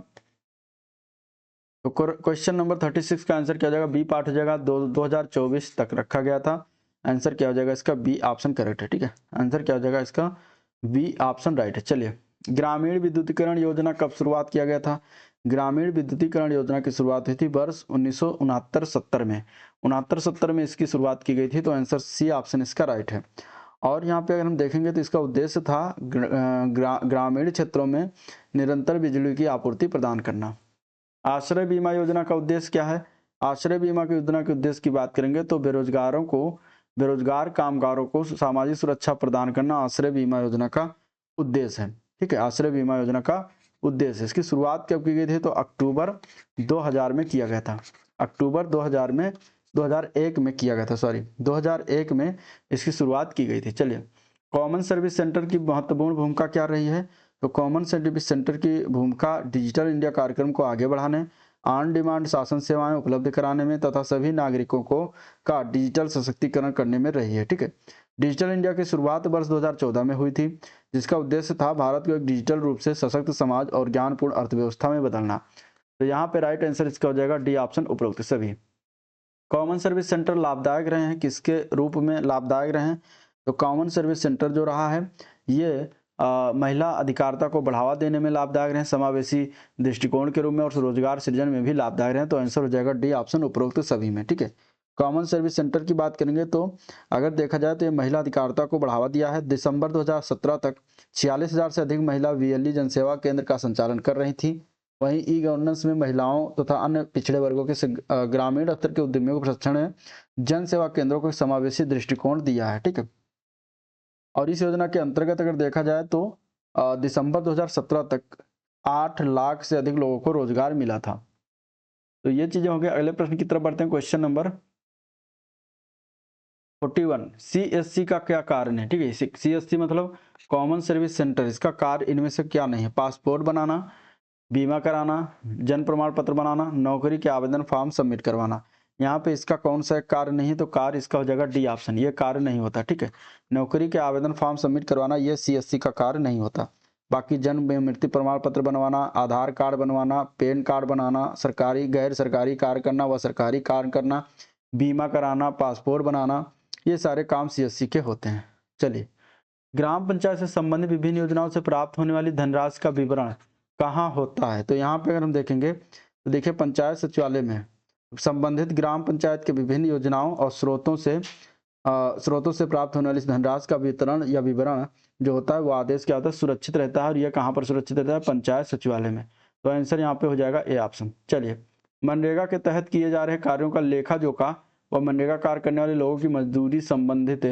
तो क्वेश्चन नंबर 36 का आंसर क्या हो जाएगा, बी पार्ट हो जाएगा, 2024 तक रखा गया था। आंसर क्या हो जाएगा इसका, बी ऑप्शन करेक्ट है। ठीक है, आंसर क्या हो जाएगा इसका, बी ऑप्शन राइट है। चलिए, ग्रामीण विद्युतीकरण योजना कब शुरुआत किया गया था। ग्रामीण विद्युतीकरण योजना की शुरुआत हुई थी वर्ष 1969-70 में, 69-70 में इसकी शुरुआत की गई थी। तो आंसर सी ऑप्शन इसका राइट है। और यहाँ पे अगर हम देखेंगे तो इसका उद्देश्य था ग्रामीण क्षेत्रों में निरंतर बिजली की आपूर्ति प्रदान करना। आश्रय बीमा योजना का उद्देश्य क्या है। आश्रय बीमा की योजना के उद्देश्य की बात करेंगे तो बेरोजगार कामगारों को सामाजिक सुरक्षा प्रदान करना आश्रय बीमा योजना का उद्देश्य है। ठीक है, आश्रय बीमा योजना का उद्देश्य। इसकी शुरुआत कब की गई थी, तो अक्टूबर 2000 में किया गया था। अक्टूबर 2001 में किया गया था, सॉरी 2001 में इसकी शुरुआत की गई थी। चलिए, कॉमन सर्विस सेंटर की महत्वपूर्ण भूमिका क्या रही है। तो कॉमन सर्विस सेंटर की भूमिका डिजिटल इंडिया कार्यक्रम को आगे बढ़ाने, ऑन डिमांड शासन सेवाएं उपलब्ध कराने में तथा सभी नागरिकों को का डिजिटल सशक्तिकरण करने में रही है। ठीक है, डिजिटल इंडिया की शुरुआत वर्ष 2014 में हुई थी, जिसका उद्देश्य था भारत को एक डिजिटल रूप से सशक्त समाज और ज्ञानपूर्ण अर्थव्यवस्था में बदलना। तो यहाँ पे राइट आंसर इसका हो जाएगा डी ऑप्शन उपरोक्त सभी। कॉमन सर्विस सेंटर लाभदायक रहे हैं, किसके रूप में लाभदायक रहे हैं। तो कॉमन सर्विस सेंटर जो रहा है ये महिला अधिकारिता को बढ़ावा देने में लाभदायक रहे, समावेशी दृष्टिकोण के रूप में और रोजगार सृजन में भी लाभदायक रहे। तो आंसर हो जाएगा डी ऑप्शन उपरोक्त सभी में। ठीक है, कॉमन सर्विस सेंटर की बात करेंगे तो अगर देखा जाए तो ये महिला अधिकारिता को बढ़ावा दिया है। दिसंबर 2017 तक 46,000 से अधिक महिला वीएलई जनसेवा केंद्र का संचालन कर रही थी। वहीं ई गवर्नेंस में महिलाओं तथा अन्य पिछड़े वर्गों के ग्रामीण स्तर के उद्यमियों को प्रशिक्षण में जन सेवा केंद्रों को समावेशी दृष्टिकोण दिया है। ठीक है, और इस योजना के अंतर्गत अगर देखा जाए तो दिसंबर 2017 तक 8 लाख से अधिक लोगों को रोजगार मिला था। तो ये चीजें हो गई। अगले प्रश्न की तरफ बढ़ते हैं। क्वेश्चन नंबर 41, सीएससी का क्या कारण है। ठीक है, सीएससी मतलब कॉमन सर्विस सेंटर, इसका कार्य इनमें से क्या नहीं है। पासपोर्ट बनाना, बीमा कराना, जन्म प्रमाण पत्र बनाना, नौकरी के आवेदन फॉर्म सबमिट करवाना। यहाँ पे इसका कौन सा कार्य नहीं है, तो कार्य इसका हो जाएगा डी ऑप्शन, ये कार्य नहीं होता। ठीक है, नौकरी के आवेदन फॉर्म सबमिट करवाना ये सीएससी का कार्य नहीं होता। बाकी जन्म मृत्यु प्रमाण पत्र बनवाना, आधार कार्ड बनवाना, पैन कार्ड बनाना, सरकारी गैर सरकारी कार्य करना व सरकारी कार्य करना, बीमा कराना, पासपोर्ट बनाना, ये सारे काम सीएससी के होते हैं। चलिए, ग्राम पंचायत से संबंधित विभिन्न योजनाओं से प्राप्त होने वाली धनराशि का विवरण कहाँ होता है। तो यहाँ पे अगर हम देखेंगे तो देखिए, पंचायत सचिवालय में संबंधित ग्राम पंचायत के विभिन्न योजनाओं और स्रोतों से प्राप्त होने वाली धनराशि का वितरण या विवरण जो होता है वो आदेश क्या होता है, सुरक्षित रहता है। और यह कहाँ पर सुरक्षित रहता है, पंचायत सचिवालय में। तो आंसर यहाँ पे हो जाएगा ए ऑप्शन। चलिए, मनरेगा के तहत किए जा रहे कार्यों का लेखा जोखा व मनरेगा कार्य करने वाले लोगों की मजदूरी संबंधित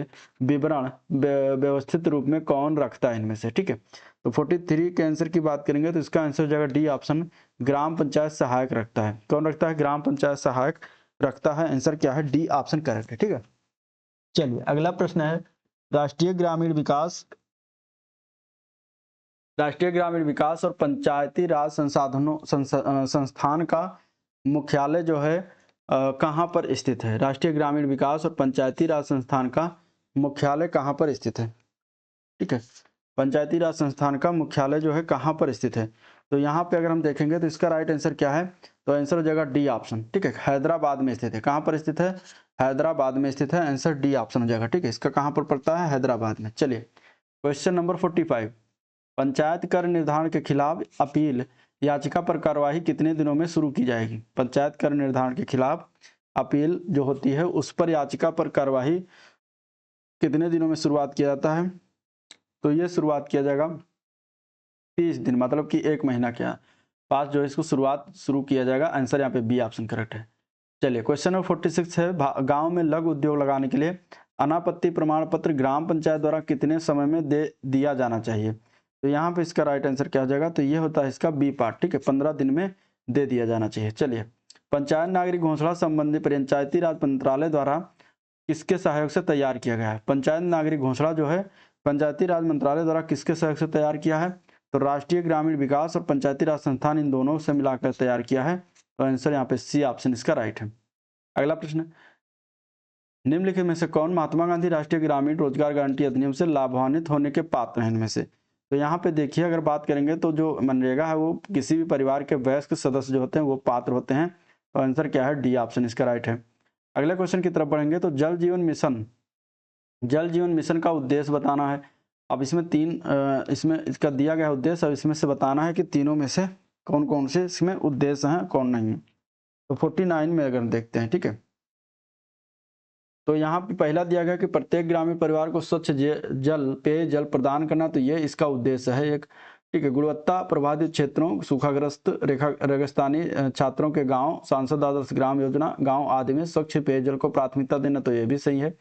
विवरण व्यवस्थित रूप में कौन रखता है इनमें से। ठीक है, तो 43 के आंसर की बात करेंगे तो इसका आंसर हो जाएगा डी ऑप्शन, ग्राम पंचायत सहायक रखता है। कौन रखता है, ग्राम पंचायत सहायक रखता है। आंसर क्या है, डी ऑप्शन करेक्ट है। ठीक है, चलिए अगला प्रश्न है, राष्ट्रीय ग्रामीण विकास और पंचायती राज संस्थान का मुख्यालय जो है कहाँ पर स्थित है। राष्ट्रीय ग्रामीण विकास और पंचायती राज संस्थान का मुख्यालय कहाँ पर स्थित है। ठीक है, पंचायती राज संस्थान का मुख्यालय जो है कहाँ पर स्थित है। तो यहाँ पे अगर हम देखेंगे तो इसका राइट आंसर क्या है, तो आंसर हो जाएगा डी ऑप्शन। ठीक है, हैदराबाद में स्थित है। कहाँ पर स्थित है, हैदराबाद में स्थित है। आंसर डी ऑप्शन हो जाएगा। ठीक है, इसका कहाँ पर पड़ता है, हैदराबाद में। चलिए, क्वेश्चन नंबर 45, पंचायत कर निर्धारण के खिलाफ अपील याचिका पर कार्यवाही कितने दिनों में शुरू की जाएगी। पंचायत कर निर्धारण के खिलाफ अपील जो होती है उस पर याचिका पर कार्यवाही कितने दिनों में शुरुआत किया जाता है। तो ये शुरुआत किया जाएगा 30 दिन, मतलब कि 1 महीना के पास जो है इसको शुरू किया जाएगा। आंसर यहाँ पे बी ऑप्शन करेक्ट है। चलिए, क्वेश्चन नंबर 46 है, गांव में लघु उद्योग लगाने के लिए अनापत्ति प्रमाण पत्र ग्राम पंचायत द्वारा कितने समय में दे दिया जाना चाहिए। तो यहाँ पे इसका राइट आंसर क्या हो जाएगा, तो ये होता है इसका बी पार्ट। ठीक है, 15 दिन में दे दिया जाना चाहिए। चलिए, पंचायत नागरिक घोषणा संबंधी पंचायती राज मंत्रालय द्वारा किसके सहयोग से तैयार किया गया है। पंचायत नागरिक घोषणा जो है पंचायती राज मंत्रालय द्वारा किसके सहयोग से तैयार किया है, तो राष्ट्रीय ग्रामीण विकास और पंचायती राज संस्थान इन दोनों से मिलाकर तैयार किया है। तो आंसर यहाँ पे सी ऑप्शन इसका राइट है। अगला प्रश्न, निम्नलिखित में से कौन महात्मा गांधी राष्ट्रीय ग्रामीण रोजगार गारंटी अधिनियम से लाभान्वित होने के पात्र हैं इनमें से? तो यहाँ पे देखिए, अगर बात करेंगे तो जो मनरेगा है वो किसी भी परिवार के वयस्क सदस्य जो होते हैं वो पात्र होते हैं। तो आंसर क्या है? डी ऑप्शन इसका राइट है। अगले क्वेश्चन की तरफ बढ़ेंगे तो जल जीवन मिशन का उद्देश्य बताना है। अब इसमें इसमें इसका दिया गया उद्देश्य, अब इसमें से बताना है कि तीनों में से कौन कौन से इसमें उद्देश्य हैं, कौन नहीं है। तो 49 में अगर देखते हैं, ठीक है, तो यहाँ पे पहला दिया गया कि प्रत्येक ग्रामीण परिवार को स्वच्छ पेयजल प्रदान करना, तो ये इसका उद्देश्य है एक, ठीक है। गुणवत्ता प्रभावित क्षेत्रों, सूखाग्रस्त रेगिस्तानी छात्रों के गांव, सांसद आदर्श ग्राम योजना गांव आदि में स्वच्छ पेयजल को प्राथमिकता देना, तो ये भी सही है।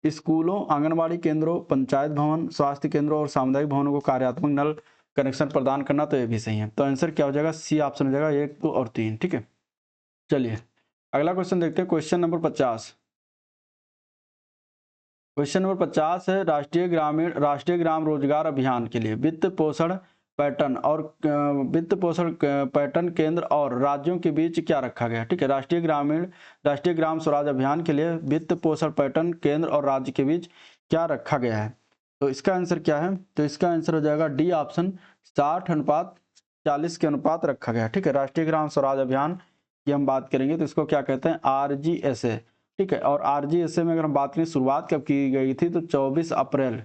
स्कूलों, आंगनबाड़ी केंद्रों, पंचायत भवन, स्वास्थ्य केंद्रों और सामुदायिक भवनों को कार्यात्मक नल कनेक्शन प्रदान करना, तो ये भी सही है। तो आंसर क्या हो जाएगा? सी ऑप्शन हो जाएगा, 1, 2 और 3, ठीक है। चलिए अगला क्वेश्चन देखते हैं, क्वेश्चन नंबर 50। क्वेश्चन नंबर 50 है, राष्ट्रीय ग्राम रोजगार अभियान के लिए वित्त पोषण पैटर्न केंद्र और राज्यों के बीच क्या रखा गया? ठीक है, राष्ट्रीय ग्राम स्वराज अभियान के लिए वित्त पोषण पैटर्न केंद्र और राज्य के बीच क्या रखा गया है? तो इसका आंसर क्या है? तो इसका आंसर हो जाएगा डी ऑप्शन, 60:40 के अनुपात रखा गया। ठीक है, राष्ट्रीय ग्राम स्वराज अभियान की हम बात करेंगे तो इसको क्या कहते हैं? RGSA। ठीक है, और RGSA में अगर हम बात करें शुरुआत कब की गई थी तो 24 अप्रैल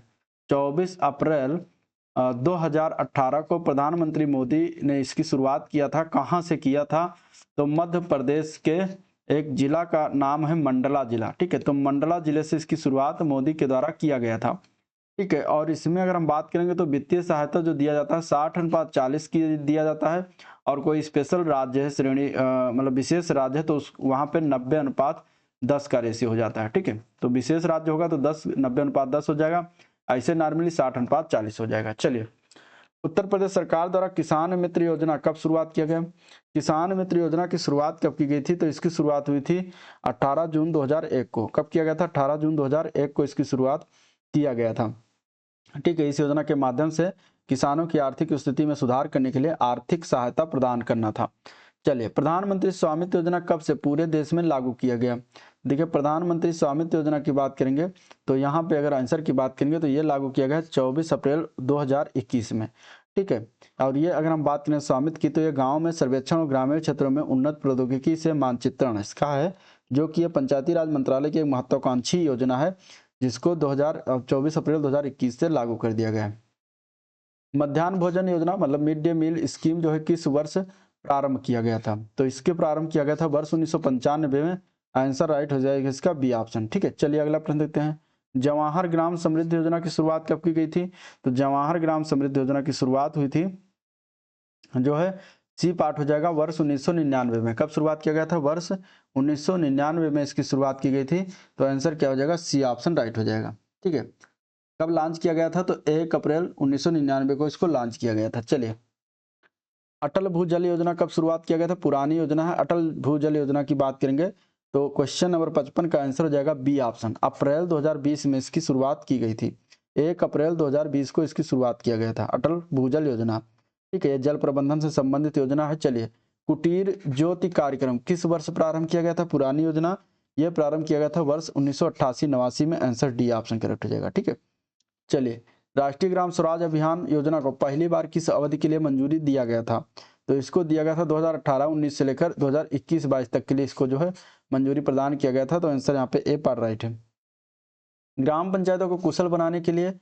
2018 को प्रधानमंत्री मोदी ने इसकी शुरुआत किया था। कहाँ से किया था? तो मध्य प्रदेश के एक जिला का नाम है मंडला जिला। ठीक है, तो मंडला जिले से इसकी शुरुआत मोदी के द्वारा किया गया था। ठीक है, और इसमें अगर हम बात करेंगे तो वित्तीय सहायता जो दिया जाता है 60:40 की दिया जाता है, और कोई स्पेशल राज्य है, श्रेणी मतलब विशेष राज्य है, तो वहाँ पे 90:10 का रेशियो हो जाता है। ठीक है, तो विशेष राज्य होगा तो 90:10 हो जाएगा, ऐसे नॉर्मली 60:40 हो जाएगा। चलिए, उत्तर प्रदेश सरकार द्वारा किसान मित्र योजना कब शुरुआत किया गया? किसान मित्र योजना की शुरुआत कब की गई थी? तो इसकी शुरुआत हुई थी 18 जून 2001 को। कब किया गया था? 18 जून 2001 को इसकी शुरुआत किया गया था। ठीक है, इस योजना के माध्यम से किसानों की आर्थिक स्थिति में सुधार करने के लिए आर्थिक सहायता प्रदान करना था। चलिए, प्रधानमंत्री स्वामित्व योजना कब से पूरे देश में लागू किया गया? देखिए, प्रधानमंत्री स्वामित्व योजना की बात करेंगे तो यहाँ पे अगर आंसर की बात करेंगे तो ये लागू किया गया 24 अप्रैल 2021 में। ठीक है, और ये अगर हम बात करें स्वामित्व की तो ये गाँव में सर्वेक्षण और ग्रामीण क्षेत्रों में उन्नत प्रौद्योगिकी से मानचित्रण इसका है, जो कि ये पंचायती राज मंत्रालय की एक महत्वाकांक्षी योजना है, जिसको 24 अप्रैल 2021 से लागू कर दिया गया है। मध्याह्न भोजन योजना मतलब मिड डे मील स्कीम जो है किस वर्ष प्रारंभ किया गया था? तो इसके प्रारंभ किया गया था वर्ष 1995 में। आंसर राइट हो जाएगा इसका बी ऑप्शन। ठीक है, चलिए अगला प्रश्न देखते हैं। जवाहर ग्राम समृद्धि योजना की शुरुआत कब की गई थी? तो जवाहर ग्राम समृद्धि योजना की शुरुआत हुई थी जो है सी पार्ट हो जाएगा वर्ष 1999 में। कब शुरुआत किया गया था? वर्ष 1999 में इसकी शुरुआत की गई थी। तो आंसर क्या हो जाएगा? सी ऑप्शन राइट हो जाएगा। ठीक है, कब लॉन्च किया गया था? तो 1 अप्रैल 1999 को इसको लॉन्च किया गया था। चलिए, अटल भूजल योजना कब शुरुआत किया गया था? पुरानी योजना है। अटल भूजल योजना की बात करेंगे तो क्वेश्चन नंबर 55 का आंसर हो जाएगा बी ऑप्शन। अप्रैल 2020 में इसकी शुरुआत की गई थी। 1 अप्रैल 2020 को इसकी शुरुआत किया गया था, अटल भूजल योजना। ठीक है, जल प्रबंधन से संबंधित योजना है। चलिए, कुटीर ज्योति कार्यक्रम किस वर्ष प्रारंभ किया गया था? पुरानी योजना, यह प्रारंभ किया गया था वर्ष 1988-89 में। आंसर डी ऑप्शन करेक्ट हो जाएगा। ठीक है, चलिए, राष्ट्रीय ग्राम स्वराज अभियान योजना को पहली बार किस अवधि के लिए मंजूरी दिया गया था? तो इसको दिया गया था 2018-19 से लेकर 2021-22 तक के लिए इसको जो है मंजूरी प्रदान किया गया था। तो आंसर यहाँ पे ए पार्ट राइट है। ग्राम पंचायतों को कुशल बनाने के लिए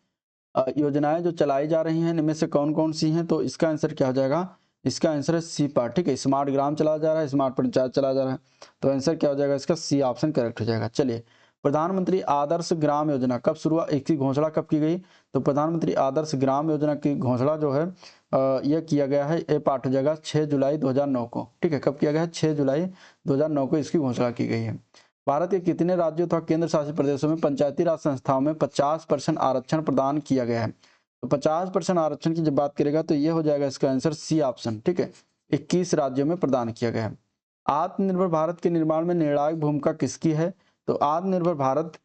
योजनाएं जो चलाई जा रही हैं इनमें से कौन कौन सी हैं? तो इसका आंसर क्या हो जाएगा? इसका आंसर है सी पार्ट। ठीक है, स्मार्ट ग्राम चलाया जा रहा है, स्मार्ट पंचायत चलाया जा रहा है। तो आंसर क्या हो जाएगा? इसका सी ऑप्शन करेक्ट हो जाएगा। चलिए, प्रधानमंत्री आदर्श ग्राम योजना कब शुरुआत, इसकी घोषणा कब की गई? तो प्रधानमंत्री आदर्श ग्राम योजना की घोषणा जो है यह किया गया है, ए पार्ट हो जाएगा 6 जुलाई 2009 को। ठीक है, कब किया गया है? 6 जुलाई 2009 को इसकी घोषणा की गई है। भारत के कितने राज्यों तथा केंद्र शासित प्रदेशों में पंचायती राज संस्थाओं में 50% आरक्षण प्रदान किया गया है? तो 50% आरक्षण की जब बात करेगा तो ये हो जाएगा इसका आंसर सी ऑप्शन। ठीक है, 21 राज्यों में प्रदान किया गया है। आत्मनिर्भर भारत के निर्माण में निर्णायक भूमिका किसकी है? तो आत्मनिर्भर भारत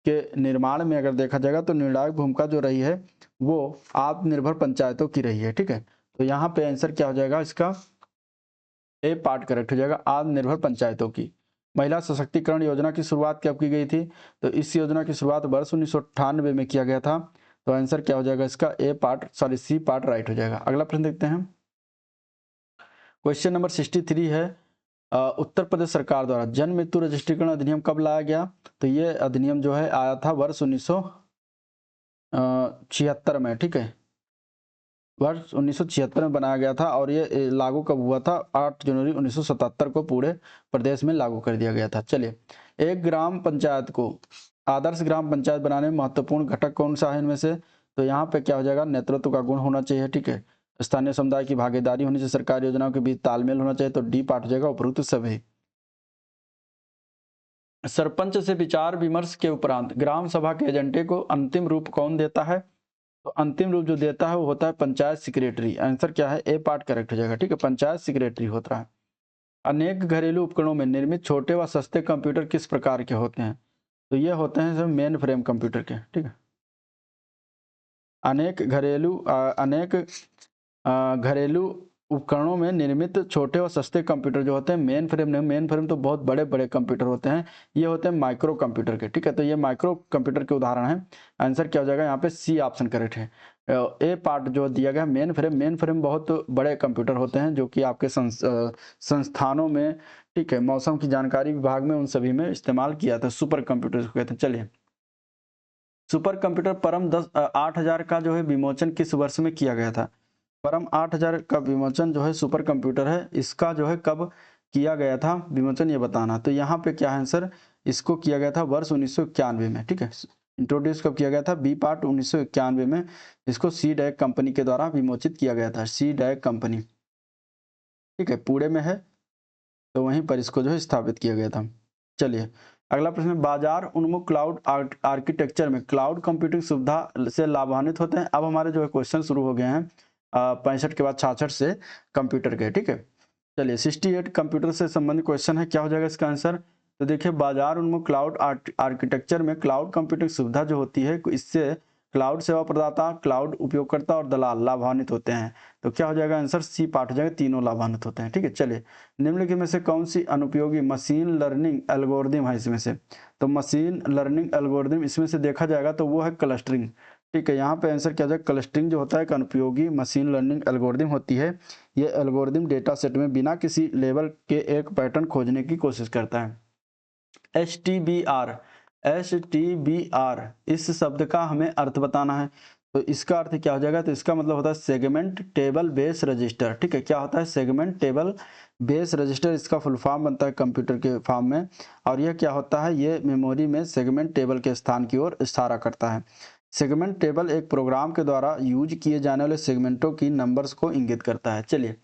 के निर्माण में अगर देखा जाएगा तो निर्णायक भूमिका जो रही है वो आत्मनिर्भर पंचायतों की रही है। ठीक है, तो यहाँ पे आंसर क्या हो जाएगा? इसका ए पार्ट करेक्ट हो जाएगा, आत्मनिर्भर पंचायतों की। महिला सशक्तिकरण योजना की शुरुआत कब की गई थी? तो इस योजना की शुरुआत वर्ष 1998 में किया गया था। तो आंसर क्या हो जाएगा इसका? सी पार्ट राइट हो जाएगा। अगला प्रश्न देखते हैं। क्वेश्चन नंबर 63 है, उत्तर प्रदेश सरकार द्वारा जन्म मृत्यु रजिस्ट्रीकरण अधिनियम कब लाया गया? तो ये अधिनियम जो है आया था वर्ष 1976 में, ठीक है, वर्ष 1976 में बनाया गया था और ये लागू कब हुआ था? 8 जनवरी 1977 को पूरे प्रदेश में लागू कर दिया गया था। चलिए, एक ग्राम पंचायत को आदर्श ग्राम पंचायत बनाने में महत्वपूर्ण घटक कौन सा है इनमें से? तो यहाँ पे क्या हो जाएगा? नेतृत्व का गुण होना चाहिए, ठीक है, स्थानीय समुदाय की भागीदारी होनी चाहिए, सरकारी योजनाओं के बीच तालमेल होना चाहिए। तो डी पार्ट हो जाएगा उपरोक्त सभी। सरपंच से विचार विमर्श के उपरांत ग्राम सभा के एजेंडे को अंतिम रूप कौन देता है? तो अंतिम रूप जो देता है वो होता है पंचायत सेक्रेटरी। आंसर क्या है? ए पार्ट करेक्ट हो जाएगा, ठीक है, पंचायत सेक्रेटरी होता है। अनेक घरेलू उपकरणों में निर्मित छोटे व सस्ते कंप्यूटर किस प्रकार के होते हैं? तो ये होते हैं सब मेन फ्रेम कंप्यूटर के, ठीक है। अनेक घरेलू उपकरणों में निर्मित छोटे और सस्ते कंप्यूटर जो होते हैं मेन फ्रेम नहीं, मेन फ्रेम तो बहुत बड़े बड़े कंप्यूटर होते हैं, ये होते हैं माइक्रो कंप्यूटर के, ठीक है। तो ये माइक्रो कंप्यूटर के उदाहरण है। आंसर क्या हो जाएगा? यहाँ पे सी ऑप्शन करेक्ट है। ए पार्ट जो दिया गया मेन फ्रेम बहुत बड़े कंप्यूटर होते हैं जो कि आपके संस्थानों में, ठीक है, मौसम की जानकारी विभाग में, उन सभी में इस्तेमाल किया था। सुपर कंप्यूटर कहते हैं। चलिए, सुपर कंप्यूटर परम 8000 का जो है विमोचन किस वर्ष में किया गया था? परम 8000 का विमोचन जो है सुपर कंप्यूटर है, इसका जो है कब किया गया था विमोचन, ये बताना। तो यहाँ पे क्या है आंसर? इसको किया गया था वर्ष 1991 में, ठीक है। इंट्रोड्यूस कब किया गया था? बी पार्ट 1991 में। इसको सी डैक कंपनी के द्वारा विमोचित किया गया था, सी डैक कंपनी, ठीक है, पुणे में है, तो वहीं पर इसको जो है स्थापित किया गया था। चलिए, अगला प्रश्न, बाजार उन्मुख क्लाउड आर्किटेक्चर में क्लाउड कंप्यूटिंग सुविधा से लाभान्वित होते हैं। अब हमारे जो है क्वेश्चन शुरू हो गए हैं 65 के बाद 66 से कंप्यूटर के, ठीक है। चलिए, 68 कंप्यूटर से संबंधित क्वेश्चन है, क्या हो जाएगा इसका आंसर? तो देखिए, बाजार उन्मुख क्लाउड आर्किटेक्चर में क्लाउड कंप्यूटिंग सुविधा जो होती है, इससे क्लाउड सेवा प्रदाता, क्लाउड उपयोगकर्ता और दलाल लाभान्वित होते हैं। तो क्या हो जाएगा आंसर? सी पार्ट हो जाएगा, तीनों लाभान्वित होते हैं, ठीक है। चलिए, निम्नलिखित में से कौन सी अनुपयोगी मशीन लर्निंग एल्गोरिदम है इसमें से? तो मशीन लर्निंग एल्गोरिदम इसमें से देखा जाएगा तो वो है क्लस्टरिंग, ठीक है। यहाँ पे आंसर क्या हो जाएगा? क्लस्टरिंग जो होता है एक अनुपयोगी मशीन लर्निंग एल्गोरिदम होती है। ये एल्गोरिदम डेटा सेट में बिना किसी लेबल के एक पैटर्न खोजने की कोशिश करता है। एस इस शब्द का हमें अर्थ बताना है। तो इसका अर्थ क्या हो जाएगा? तो इसका मतलब होता है सेगमेंट टेबल बेस रजिस्टर, ठीक है। क्या होता है? सेगमेंट टेबल बेस रजिस्टर, इसका फुल फॉर्म बनता है कंप्यूटर के फॉर्म में। और यह क्या होता है? ये मेमोरी में सेगमेंट टेबल के स्थान की ओर इशारा करता है। सेगमेंट टेबल एक प्रोग्राम के द्वारा यूज किए जाने वाले सेगमेंटों की नंबर्स को इंगित करता है। चलिए,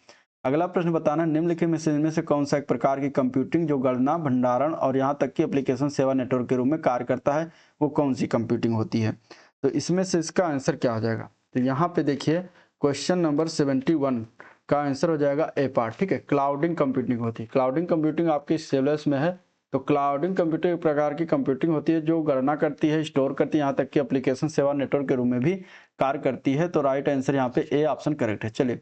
अगला प्रश्न बताना, निम्नलिखित में से इनमें से कौन सा एक प्रकार की कंप्यूटिंग जो गणना, भंडारण और यहाँ तक कि एप्लीकेशन सेवा नेटवर्क के रूप में कार्य करता है, वो कौन सी कंप्यूटिंग होती है? तो इसमें से इसका आंसर क्या हो जाएगा? तो यहाँ पे देखिए, क्वेश्चन नंबर 71 का आंसर हो जाएगा ए पार्ट, ठीक है। क्लाउडिंग कंप्यूटिंग होती है। क्लाउडिंग कंप्यूटिंग आपके सिलेबस में है। तो क्लाउडिंग कंप्यूटिंग एक प्रकार की कंप्यूटिंग होती है जो गणना करती है, स्टोर करती है, यहाँ तक कि एप्लीकेशन सेवा नेटवर्क के रूप में भी कार्य करती है। तो राइट आंसर यहाँ पे ए ऑप्शन करेक्ट है। चलिए,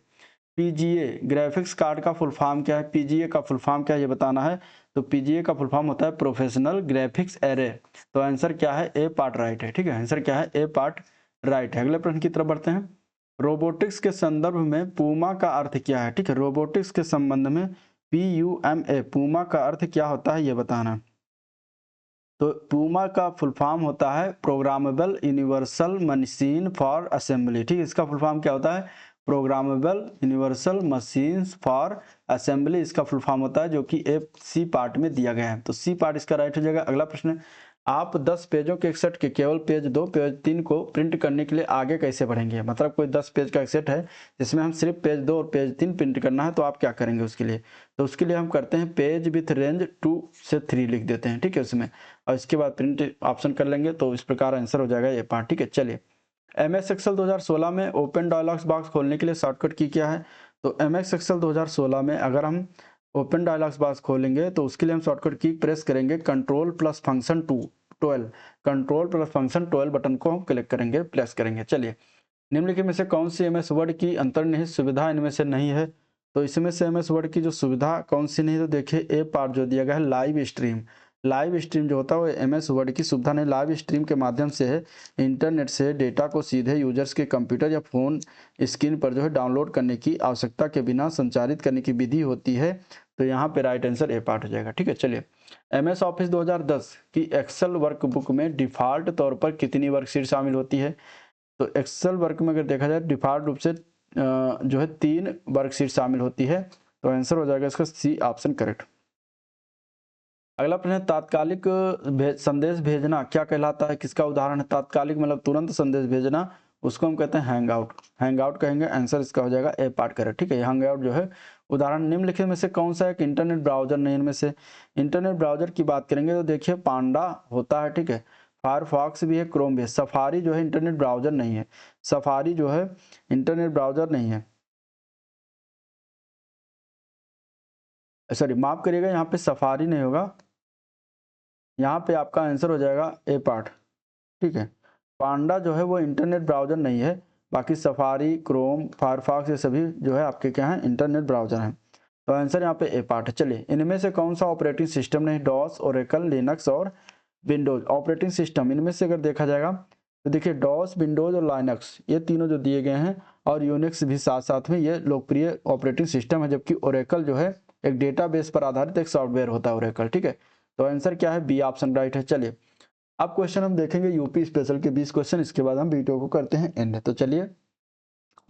पीजीए ग्राफिक्स कार्ड का फुल फॉर्म क्या है? पीजीए का फुल फॉर्म क्या है ये बताना है। तो पीजीए का फुल फॉर्म होता है प्रोफेशनल ग्राफिक्स एरे। तो आंसर क्या है? ए पार्ट राइट है, ठीक है। आंसर क्या है? ए पार्ट राइट है। अगले प्रश्न की तरफ बढ़ते हैं। रोबोटिक्स के संदर्भ में पूमा का अर्थ क्या है? ठीक है, रोबोटिक्स के संबंध में PUMA, पूमा का अर्थ क्या होता है ये बताना। तो पूमा का फुल फॉर्म होता है programmable universal machine for assembly, ठीक है। इसका फुल फॉर्म क्या होता है? Programmable universal machines for assembly, इसका फुल फॉर्म होता है, जो कि सी पार्ट में दिया गया है। तो सी पार्ट इसका राइट हो जाएगा। अगला प्रश्न, आप 10 पेजों के एक सेट के केवल पेज 2, पेज 3 को प्रिंट करने के लिए आगे कैसे बढ़ेंगे? मतलब कोई 10 पेज का एक सेट है जिसमें हम सिर्फ पेज 2 और पेज 3 प्रिंट करना है, तो आप क्या करेंगे उसके लिए? तो उसके लिए हम करते हैं पेज विथ रेंज 2 से 3 लिख देते हैं, ठीक है, उसमें, और इसके बाद प्रिंट ऑप्शन कर लेंगे। तो इस प्रकार आंसर हो जाएगा ये पार्ट, ठीक है। चलिए, MS एक्सेल 2016 में ओपन डायलॉग्स बॉक्स खोलने के लिए शॉर्टकट की क्या है? तो MS एक्सेल 2016 में अगर हम ओपन डायलॉग्स बॉक्स खोलेंगे तो उसके लिए हम शॉर्टकट की प्रेस करेंगे control plus function 12, control plus function 12 button को हम क्लिक करेंगे, प्रेस करेंगे। चलिए, निम्नलिखित में से कौन सी MS वर्ड की अंतर्निहित सुविधा इनमें से नहीं है? तो इसमें से MS वर्ड की जो सुविधा कौन सी नहीं, तो देखिए ए पार्ट जो दिया गया है लाइव स्ट्रीम। लाइव स्ट्रीम जो होता है वो MS वर्ड की सुविधा नहीं, लाइव स्ट्रीम के माध्यम से इंटरनेट से डेटा को सीधे यूजर्स के कंप्यूटर या फ़ोन स्क्रीन पर जो है डाउनलोड करने की आवश्यकता के बिना संचारित करने की विधि होती है। तो यहाँ पे राइट आंसर ए पार्ट हो जाएगा। ठीक है, चलिए MS ऑफिस 2010 की एक्सेल वर्कबुक में डिफ़ॉल्ट तौर पर कितनी वर्कशीट शामिल होती है? तो एक्सेल वर्क में अगर देखा जाए डिफ़ॉल्ट रूप से जो है 3 वर्कशीट शामिल होती है। तो आंसर हो जाएगा इसका सी ऑप्शन करेक्ट। अगला प्रश्न है तात्कालिक संदेश भेजना क्या कहलाता है, किसका उदाहरण है? तात्कालिक मतलब तुरंत संदेश भेजना, उसको हम कहते हैं हैंग आउट। हैंग आउट कहेंगे, आंसर इसका हो जाएगा ए पार्ट करेक्ट। ठीक है, हैंग आउट जो है उदाहरण निम्नलिखित में से कौन सा एक इंटरनेट ब्राउजर नहीं? इनमें से इंटरनेट ब्राउजर की बात करेंगे तो देखिए पांडा होता है, ठीक है, फायरफॉक्स भी है, क्रोम भी है। सफारी जो है इंटरनेट ब्राउजर नहीं है, सफारी जो है इंटरनेट ब्राउजर नहीं है, सॉरी माफ करिएगा, यहाँ पे सफारी नहीं होगा, यहाँ पे आपका आंसर हो जाएगा ए पार्ट। ठीक है, पांडा जो है वो इंटरनेट ब्राउजर नहीं है, बाकी सफारी, क्रोम, फायरफॉक्स ये सभी जो है आपके क्या हैं, इंटरनेट ब्राउजर हैं। तो आंसर यहाँ पे ए पार्ट है। चलिए इनमें से कौन सा ऑपरेटिंग सिस्टम नहीं? डॉस, ओरेकल, लिनक्स और विंडोज। ऑपरेटिंग सिस्टम इनमें से अगर देखा जाएगा तो देखिए डॉस, विंडोज और लाइनक्स ये तीनों जो दिए गए हैं, और यूनिक्स भी साथ साथ में ये लोकप्रिय ऑपरेटिंग सिस्टम है, जबकि ओरेकल जो है एक डेटाबेस पर आधारित एक सॉफ्टवेयर होता है ओरेकल। ठीक है, तो आंसर क्या है? बी ऑप्शन राइट है। चलिए अब क्वेश्चन हम देखेंगे यूपी स्पेशल के 20 क्वेश्चन, इसके बाद हम वीडियो को करते हैं एंड। तो चलिए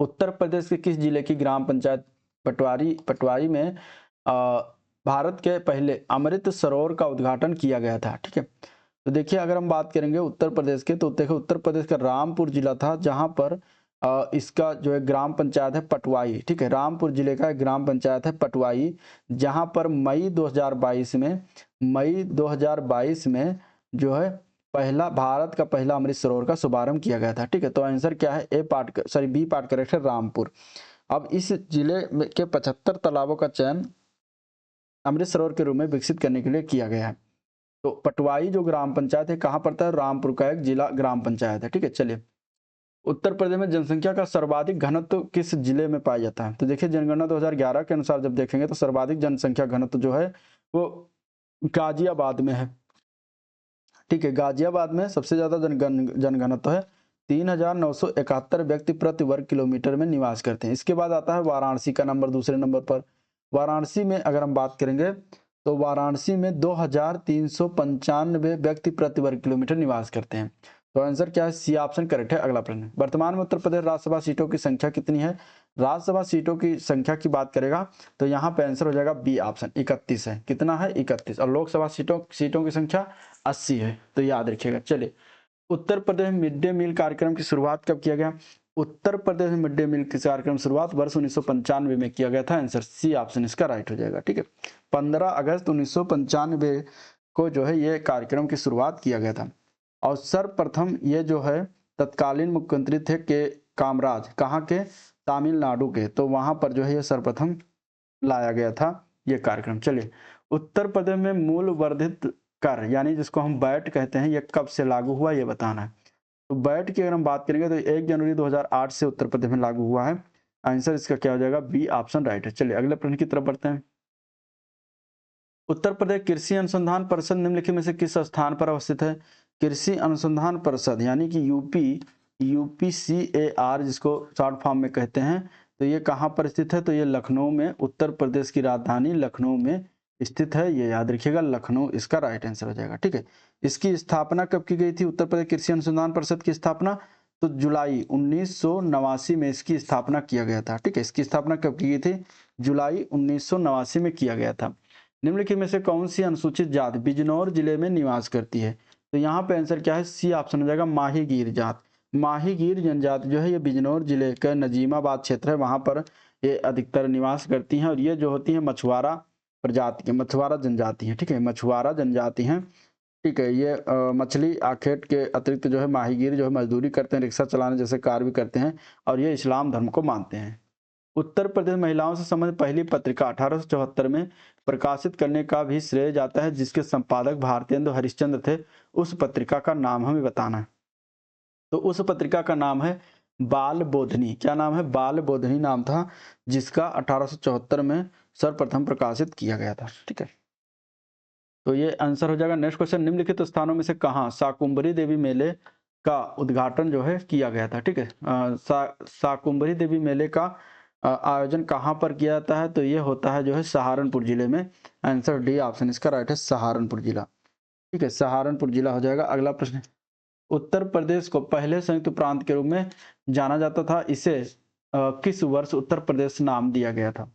उत्तर प्रदेश के किस जिले की ग्राम पंचायत पटवारी में भारत के पहले अमृत सरोवर का उद्घाटन किया गया था? ठीक है, तो देखिए अगर हम बात करेंगे उत्तर प्रदेश के, तो देखो उत्तर प्रदेश का रामपुर जिला था, जहां पर इसका जो है ग्राम पंचायत है पटवाई। ठीक है, रामपुर जिले का ग्राम पंचायत है पटवाई, जहां पर मई 2022 में जो है भारत का पहला अमृत सरोवर का शुभारंभ किया गया था। ठीक है, तो आंसर क्या है? बी पार्ट करेक्ट है, रामपुर। अब इस जिले के 75 तालाबों का चयन अमृत सरोवर के रूप में विकसित करने के लिए किया गया है। तो पटवाई जो ग्राम पंचायत है कहाँ पड़ता है? रामपुर का एक जिला ग्राम पंचायत है। ठीक है, चलिए उत्तर प्रदेश में जनसंख्या का सर्वाधिक घनत्व किस जिले में पाया जाता है? तो देखिए जनगणना 2011 के अनुसार जब देखेंगे तो सर्वाधिक जनसंख्या घनत्व जो है वो गाजियाबाद में है। ठीक है, गाजियाबाद में सबसे ज्यादा जनघनत्व है, 3,971 व्यक्ति प्रति वर्ग किलोमीटर में निवास करते हैं। इसके बाद आता है वाराणसी का नंबर, दूसरे नंबर पर। वाराणसी में अगर हम बात करेंगे तो वाराणसी में 2,395 व्यक्ति प्रति वर्ग किलोमीटर निवास करते हैं। तो आंसर क्या है? सी ऑप्शन करेक्ट है। अगला प्रश्न, वर्तमान में उत्तर प्रदेश राज्यसभा सीटों की संख्या कितनी है? राज्यसभा सीटों की संख्या की बात करेगा तो यहाँ पे आंसर हो जाएगा बी ऑप्शन, 31 है। कितना है? 31। और लोकसभा सीटों की संख्या 80 है, तो याद रखिएगा। चलिए उत्तर प्रदेश में मिड डे मील कार्यक्रम की शुरुआत कब किया गया? उत्तर प्रदेश में मिड डे मील की कार्यक्रम शुरुआत वर्ष 1995 में किया गया था। आंसर सी ऑप्शन इसका राइट हो जाएगा। ठीक है, 15 अगस्त 1995 को जो है ये कार्यक्रम की शुरुआत किया गया था। और सर्वप्रथम ये जो है तत्कालीन मुख्यमंत्री थे के कामराज, कहाँ के? तमिलनाडु के। तो वहां पर जो है ये सर्वप्रथम लाया गया था ये कार्यक्रम। चलिए उत्तर प्रदेश में मूल वर्धित कर यानी जिसको हम बैट कहते हैं, ये कब से लागू हुआ ये बताना है। तो बैट की अगर हम बात करेंगे तो 1 जनवरी 2008 से उत्तर प्रदेश में लागू हुआ है। आंसर इसका क्या हो जाएगा? बी ऑप्शन राइट है। चलिए अगले प्रश्न की तरफ बढ़ते हैं। उत्तर प्रदेश कृषि अनुसंधान परिषद निम्नलिखित में से किस स्थान पर अवस्थित है? कृषि अनुसंधान परिषद यानी कि UPCAR जिसको शॉर्ट फॉर्म में कहते हैं, तो ये कहाँ पर स्थित है? तो ये लखनऊ में, उत्तर प्रदेश की राजधानी लखनऊ में स्थित है। ये याद रखिएगा, लखनऊ इसका राइट आंसर हो जाएगा। ठीक है, इसकी स्थापना कब की गई थी? उत्तर प्रदेश कृषि अनुसंधान परिषद की स्थापना तो जुलाई 1989 में इसकी स्थापना किया गया था। ठीक है, इसकी स्थापना कब की गई थी? जुलाई 1989 में किया गया था। निम्नलिखित में से कौन सी अनुसूचित जाति बिजनौर जिले में निवास करती है? तो यहाँ पे आंसर क्या है? सी ऑप्शन हो जाएगा, माहीगीर जात। माहीगीर जनजाति जो है ये बिजनौर जिले का नजीमाबाद क्षेत्र है, वहां पर ये अधिकतर निवास करती हैं। और ये जो होती है मछुआरा प्रजाति के, मछुआरा जनजाति है। ठीक है, मछुआरा जनजाति हैं। ठीक है, ये मछली आखेट के अतिरिक्त जो है माहीगीर जो है मजदूरी करते हैं, रिक्शा चलाने जैसे कार्य भी करते हैं, और ये इस्लाम धर्म को मानते हैं। उत्तर प्रदेश महिलाओं से संबंधित पहली पत्रिका 1874 में प्रकाशित करने का भी श्रेय जाता है, जिसके संपादक भारतेंदु हरिश्चंद्र थे। उस पत्रिका का नाम हमें बताना है। तो उस पत्रिका का नाम है बाल बोधनी, क्या नाम है? बाल बोधनी नाम था, जिसका 1874 में सर्वप्रथम प्रकाशित किया गया था। ठीक है, तो ये आंसर हो जाएगा। नेक्स्ट क्वेश्चन, निम्नलिखित स्थानों में से कहाँ शाकुंभरी देवी मेले का उद्घाटन जो है किया गया था? ठीक है, शाकुंभरी देवी मेले का आयोजन कहाँ पर किया जाता है? तो ये होता है जो है सहारनपुर जिले में। आंसर डी ऑप्शन इसका राइट है, सहारनपुर जिला। ठीक है, सहारनपुर जिला हो जाएगा। अगला प्रश्न, उत्तर प्रदेश को पहले संयुक्त प्रांत के रूप में जाना जाता था, इसे किस वर्ष उत्तर प्रदेश नाम दिया गया था?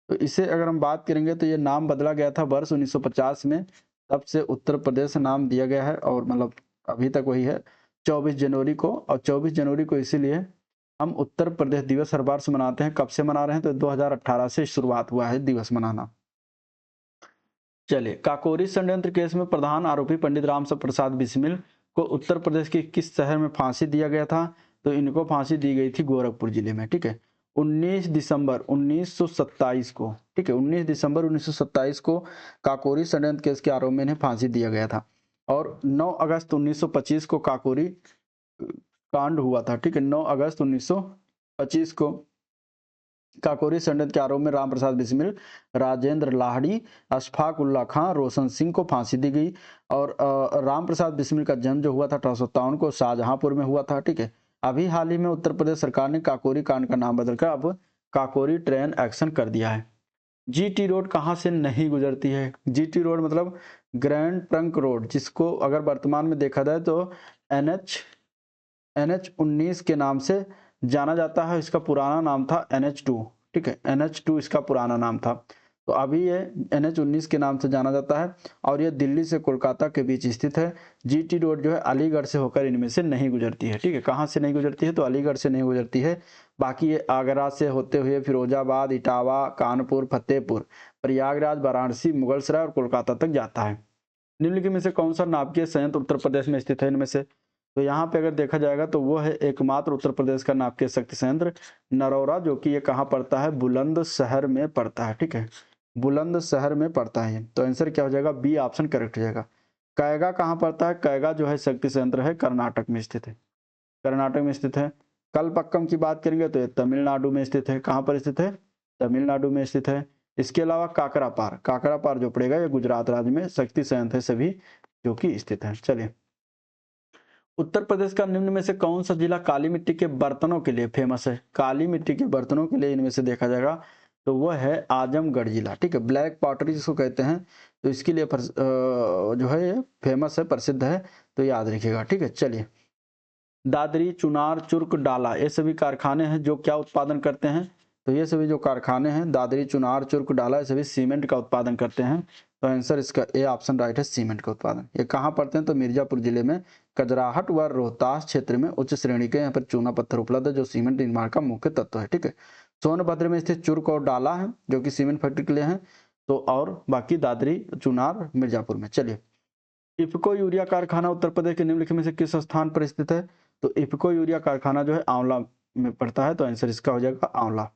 तो इसे अगर हम बात करेंगे तो ये नाम बदला गया था वर्ष 1950 में, तब से उत्तर प्रदेश नाम दिया गया है, और मतलब अभी तक वही है 24 जनवरी को। और 24 जनवरी को इसीलिए हम उत्तर प्रदेश दिवस हर वर्ष मनाते हैं। कब से मना रहे हैं? तो 2018 से शुरुआत हुआ है दिवस मनाना। चलिए, काकोरी षड्यंत्र केस में प्रधान आरोपी पंडित राम प्रसाद बिस्मिल को उत्तर प्रदेश के किस शहर में फांसी दिया गया था? तो इनको फांसी दी गई थी गोरखपुर जिले में। ठीक है, 19 दिसंबर 1927 को, ठीक है 19 दिसंबर 1927 को काकोरी षड्यंत्र केस के आरोप में इन्हें फांसी दिया गया था। और 9 अगस्त 1925 को काकोरी कांड हुआ था। ठीक है, 9 अगस्त 1925 को काकोरी षड्यंत्र के आरोप में राम प्रसाद बिस्मिल, राजेंद्र लाहड़ी, अशफाक उल्ला खां, रोशन सिंह को फांसी दी गई। और राम प्रसाद बिस्मिल का जन्म जो हुआ था 1857 को शाहजहांपुर में हुआ था। ठीक है, अभी हाल ही में उत्तर प्रदेश सरकार ने काकोरी कांड का नाम बदलकर अब काकोरी ट्रेन एक्शन कर दिया है। जीटी रोड कहाँ से नहीं गुजरती है? जीटी रोड मतलब ग्रैंड ट्रंक रोड, जिसको अगर वर्तमान में देखा जाए तो NH 19 के नाम से जाना जाता है। इसका पुराना नाम था NH2। ठीक है, NH2 इसका पुराना नाम था। तो अभी ये NH 19 के नाम से जाना जाता है, और ये दिल्ली से कोलकाता के बीच स्थित है। जीटी रोड जो है अलीगढ़ से होकर इनमें से नहीं गुजरती है। ठीक है, कहाँ से नहीं गुजरती है? तो अलीगढ़ से नहीं गुजरती है। बाकी ये आगरा से होते हुए फिरोजाबाद, इटावा, कानपुर, फतेहपुर, प्रयागराज, वाराणसी, मुगलसराय और कोलकाता तक जाता है। निम्नलिखित में से कौन सा नाभिकीय संयंत्र उत्तर प्रदेश में स्थित है? इनमें से तो यहाँ पे अगर देखा जाएगा तो वो है एकमात्र उत्तर प्रदेश का नाभिकीय शक्ति संयंत्र नरौरा, जो कि ये कहाँ पड़ता है? बुलंदशहर में पड़ता है। ठीक है, बुलंदशहर में पड़ता है। तो आंसर क्या हो जाएगा? बी ऑप्शन करेक्ट हो जाएगा। कैगा कहाँ पड़ता है? कैगा जो है शक्ति संयंत्र है कर्नाटक में स्थित है, कर्नाटक में स्थित है। कलपक्कम की बात करेंगे तो ये तमिलनाडु में स्थित है। कहाँ पर स्थित है? तमिलनाडु में स्थित है। इसके अलावा काकरापार, काकरापार जो पड़ेगा ये गुजरात राज्य में शक्ति संयंत्र है सभी जो कि स्थित है। चलिए, उत्तर प्रदेश का निम्न में से कौन सा जिला काली मिट्टी के बर्तनों के लिए फेमस है? काली मिट्टी के बर्तनों के लिए इनमें से देखा जाएगा तो वह है आजमगढ़ जिला। ठीक है, ब्लैक पॉटरी जिसको कहते हैं, तो इसके लिए जो है ये फेमस है, प्रसिद्ध है, तो याद रखिएगा। ठीक है, चलिए, दादरी, चुनार, चुर्क, डाला, ये सभी कारखाने हैं जो क्या उत्पादन करते हैं? तो ये सभी जो कारखाने हैं दादरी, चुनार, चुर्क, डाला, ये सभी सीमेंट का उत्पादन करते हैं। तो आंसर इसका ए ऑप्शन राइट है, सीमेंट का उत्पादन। ये कहाँ पड़ते हैं? तो मिर्जापुर जिले में कजराहट व रोहतास क्षेत्र में उच्च श्रेणी के यहाँ पर चूना पत्थर उपलब्ध है, जो सीमेंट निर्माण का मुख्य तत्व है। ठीक है, सोनभद्र में स्थित चुर्क और डाला है जो कि सीमेंट फैक्ट्री के लिए है। तो और बाकी दादरी, चुनार, मिर्जापुर में। चलिए, इफको यूरिया कारखाना उत्तर प्रदेश के निम्नलिखित में से किस स्थान पर स्थित है? तो इफको यूरिया कारखाना जो है आंवला में पड़ता है। तो आंसर इसका हो जाएगा आंवला।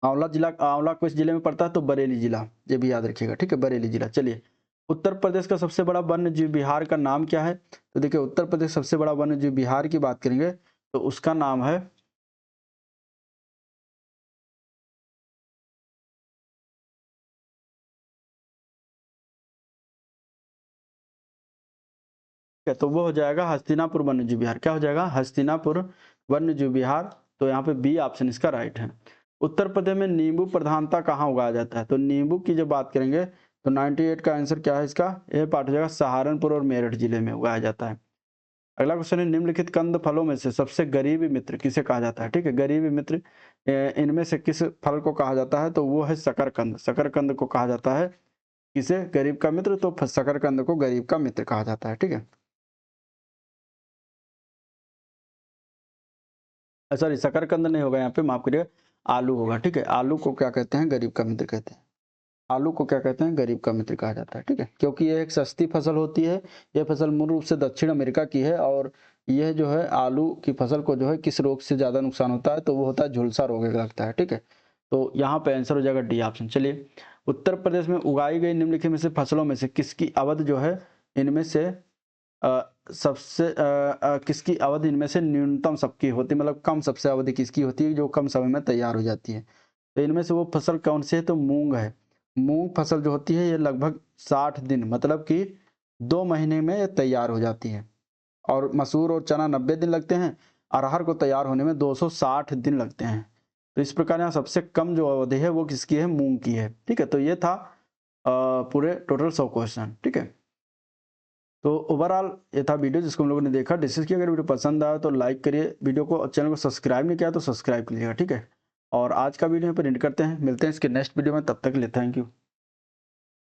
आंवला जिला, आंवला किस जिले में पड़ता है? तो बरेली जिला, ये भी याद रखिएगा। ठीक है, बरेली जिला। चलिए, उत्तर प्रदेश का सबसे बड़ा वन्य जीव विहार का नाम क्या है? तो देखिए, उत्तर प्रदेश सबसे बड़ा वन्य जीव विहार की बात करेंगे तो उसका नाम है तो वो हो जाएगा हस्तिनापुर वन्य जीव विहार। क्या हो जाएगा? हस्तिनापुर वन्य जीव विहार। तो यहाँ पे बी ऑप्शन इसका राइट है। उत्तर प्रदेश में नींबू प्रधानता कहाँ उगाया जाता है? तो नींबू की जब बात करेंगे तो 98 का आंसर क्या है इसका? ए पार्ट हो जाएगा, सहारनपुर और मेरठ जिले में उगाया जाता है। अगला क्वेश्चन है, निम्नलिखित कंद फलों में से सबसे गरीबी मित्र किसे कहा जाता है? ठीक है, गरीबी मित्र इनमें से किस फल को कहा जाता है? तो वो है शकरकंद। शकरकंद को कहा जाता है किसे? गरीब का मित्र। तो शकरकंद को गरीब का मित्र कहा जाता है। ठीक है, सॉरी, शकरकंद नहीं होगा यहाँ पे, माफ करिए, आलू होगा। ठीक है, आलू को क्या कहते हैं? गरीब का मित्र कहते हैं। आलू को क्या कहते हैं? गरीब का मित्र कहा जाता है। ठीक है, क्योंकि यह एक सस्ती फसल होती है। यह फसल मूल रूप से दक्षिण अमेरिका की है, और यह जो है आलू की फसल को जो है किस रोग से ज्यादा नुकसान होता है? तो वो होता है झुलसा रोग लगता है। ठीक है, तो यहाँ पे आंसर हो जाएगा डी ऑप्शन। चलिए, उत्तर प्रदेश में उगाई गई निम्नलिखित में से फसलों में से किसकी अवध जो है इनमें से सबसे किसकी अवधि इनमें से न्यूनतम सबकी होती है, मतलब कम सबसे अवधि किसकी होती है जो कम समय में तैयार हो जाती है। तो इनमें से वो फसल कौन सी है, तो मूंग है। मूंग फसल जो होती है ये लगभग 60 दिन, मतलब कि 2 महीने में ये तैयार हो जाती है। और मसूर और चना 90 दिन लगते हैं, अरहर को तैयार होने में 260 दिन लगते हैं। तो इस प्रकार यहाँ सबसे कम जो अवधि है वो किसकी है, मूंग की है। ठीक है, तो ये था पूरे टोटल 100 क्वेश्चन। ठीक है, तो ओवरऑल ये था वीडियो जिसको हम लोगों ने देखा, डिस्कस किया। अगर वीडियो पसंद आया तो लाइक करिए वीडियो को, और चैनल को सब्सक्राइब नहीं किया तो सब्सक्राइब कीजिएगा। ठीक है, और आज का वीडियो यहाँ पर एंड करते हैं, मिलते हैं इसके नेक्स्ट वीडियो में, तब तक के लिए थैंक यू।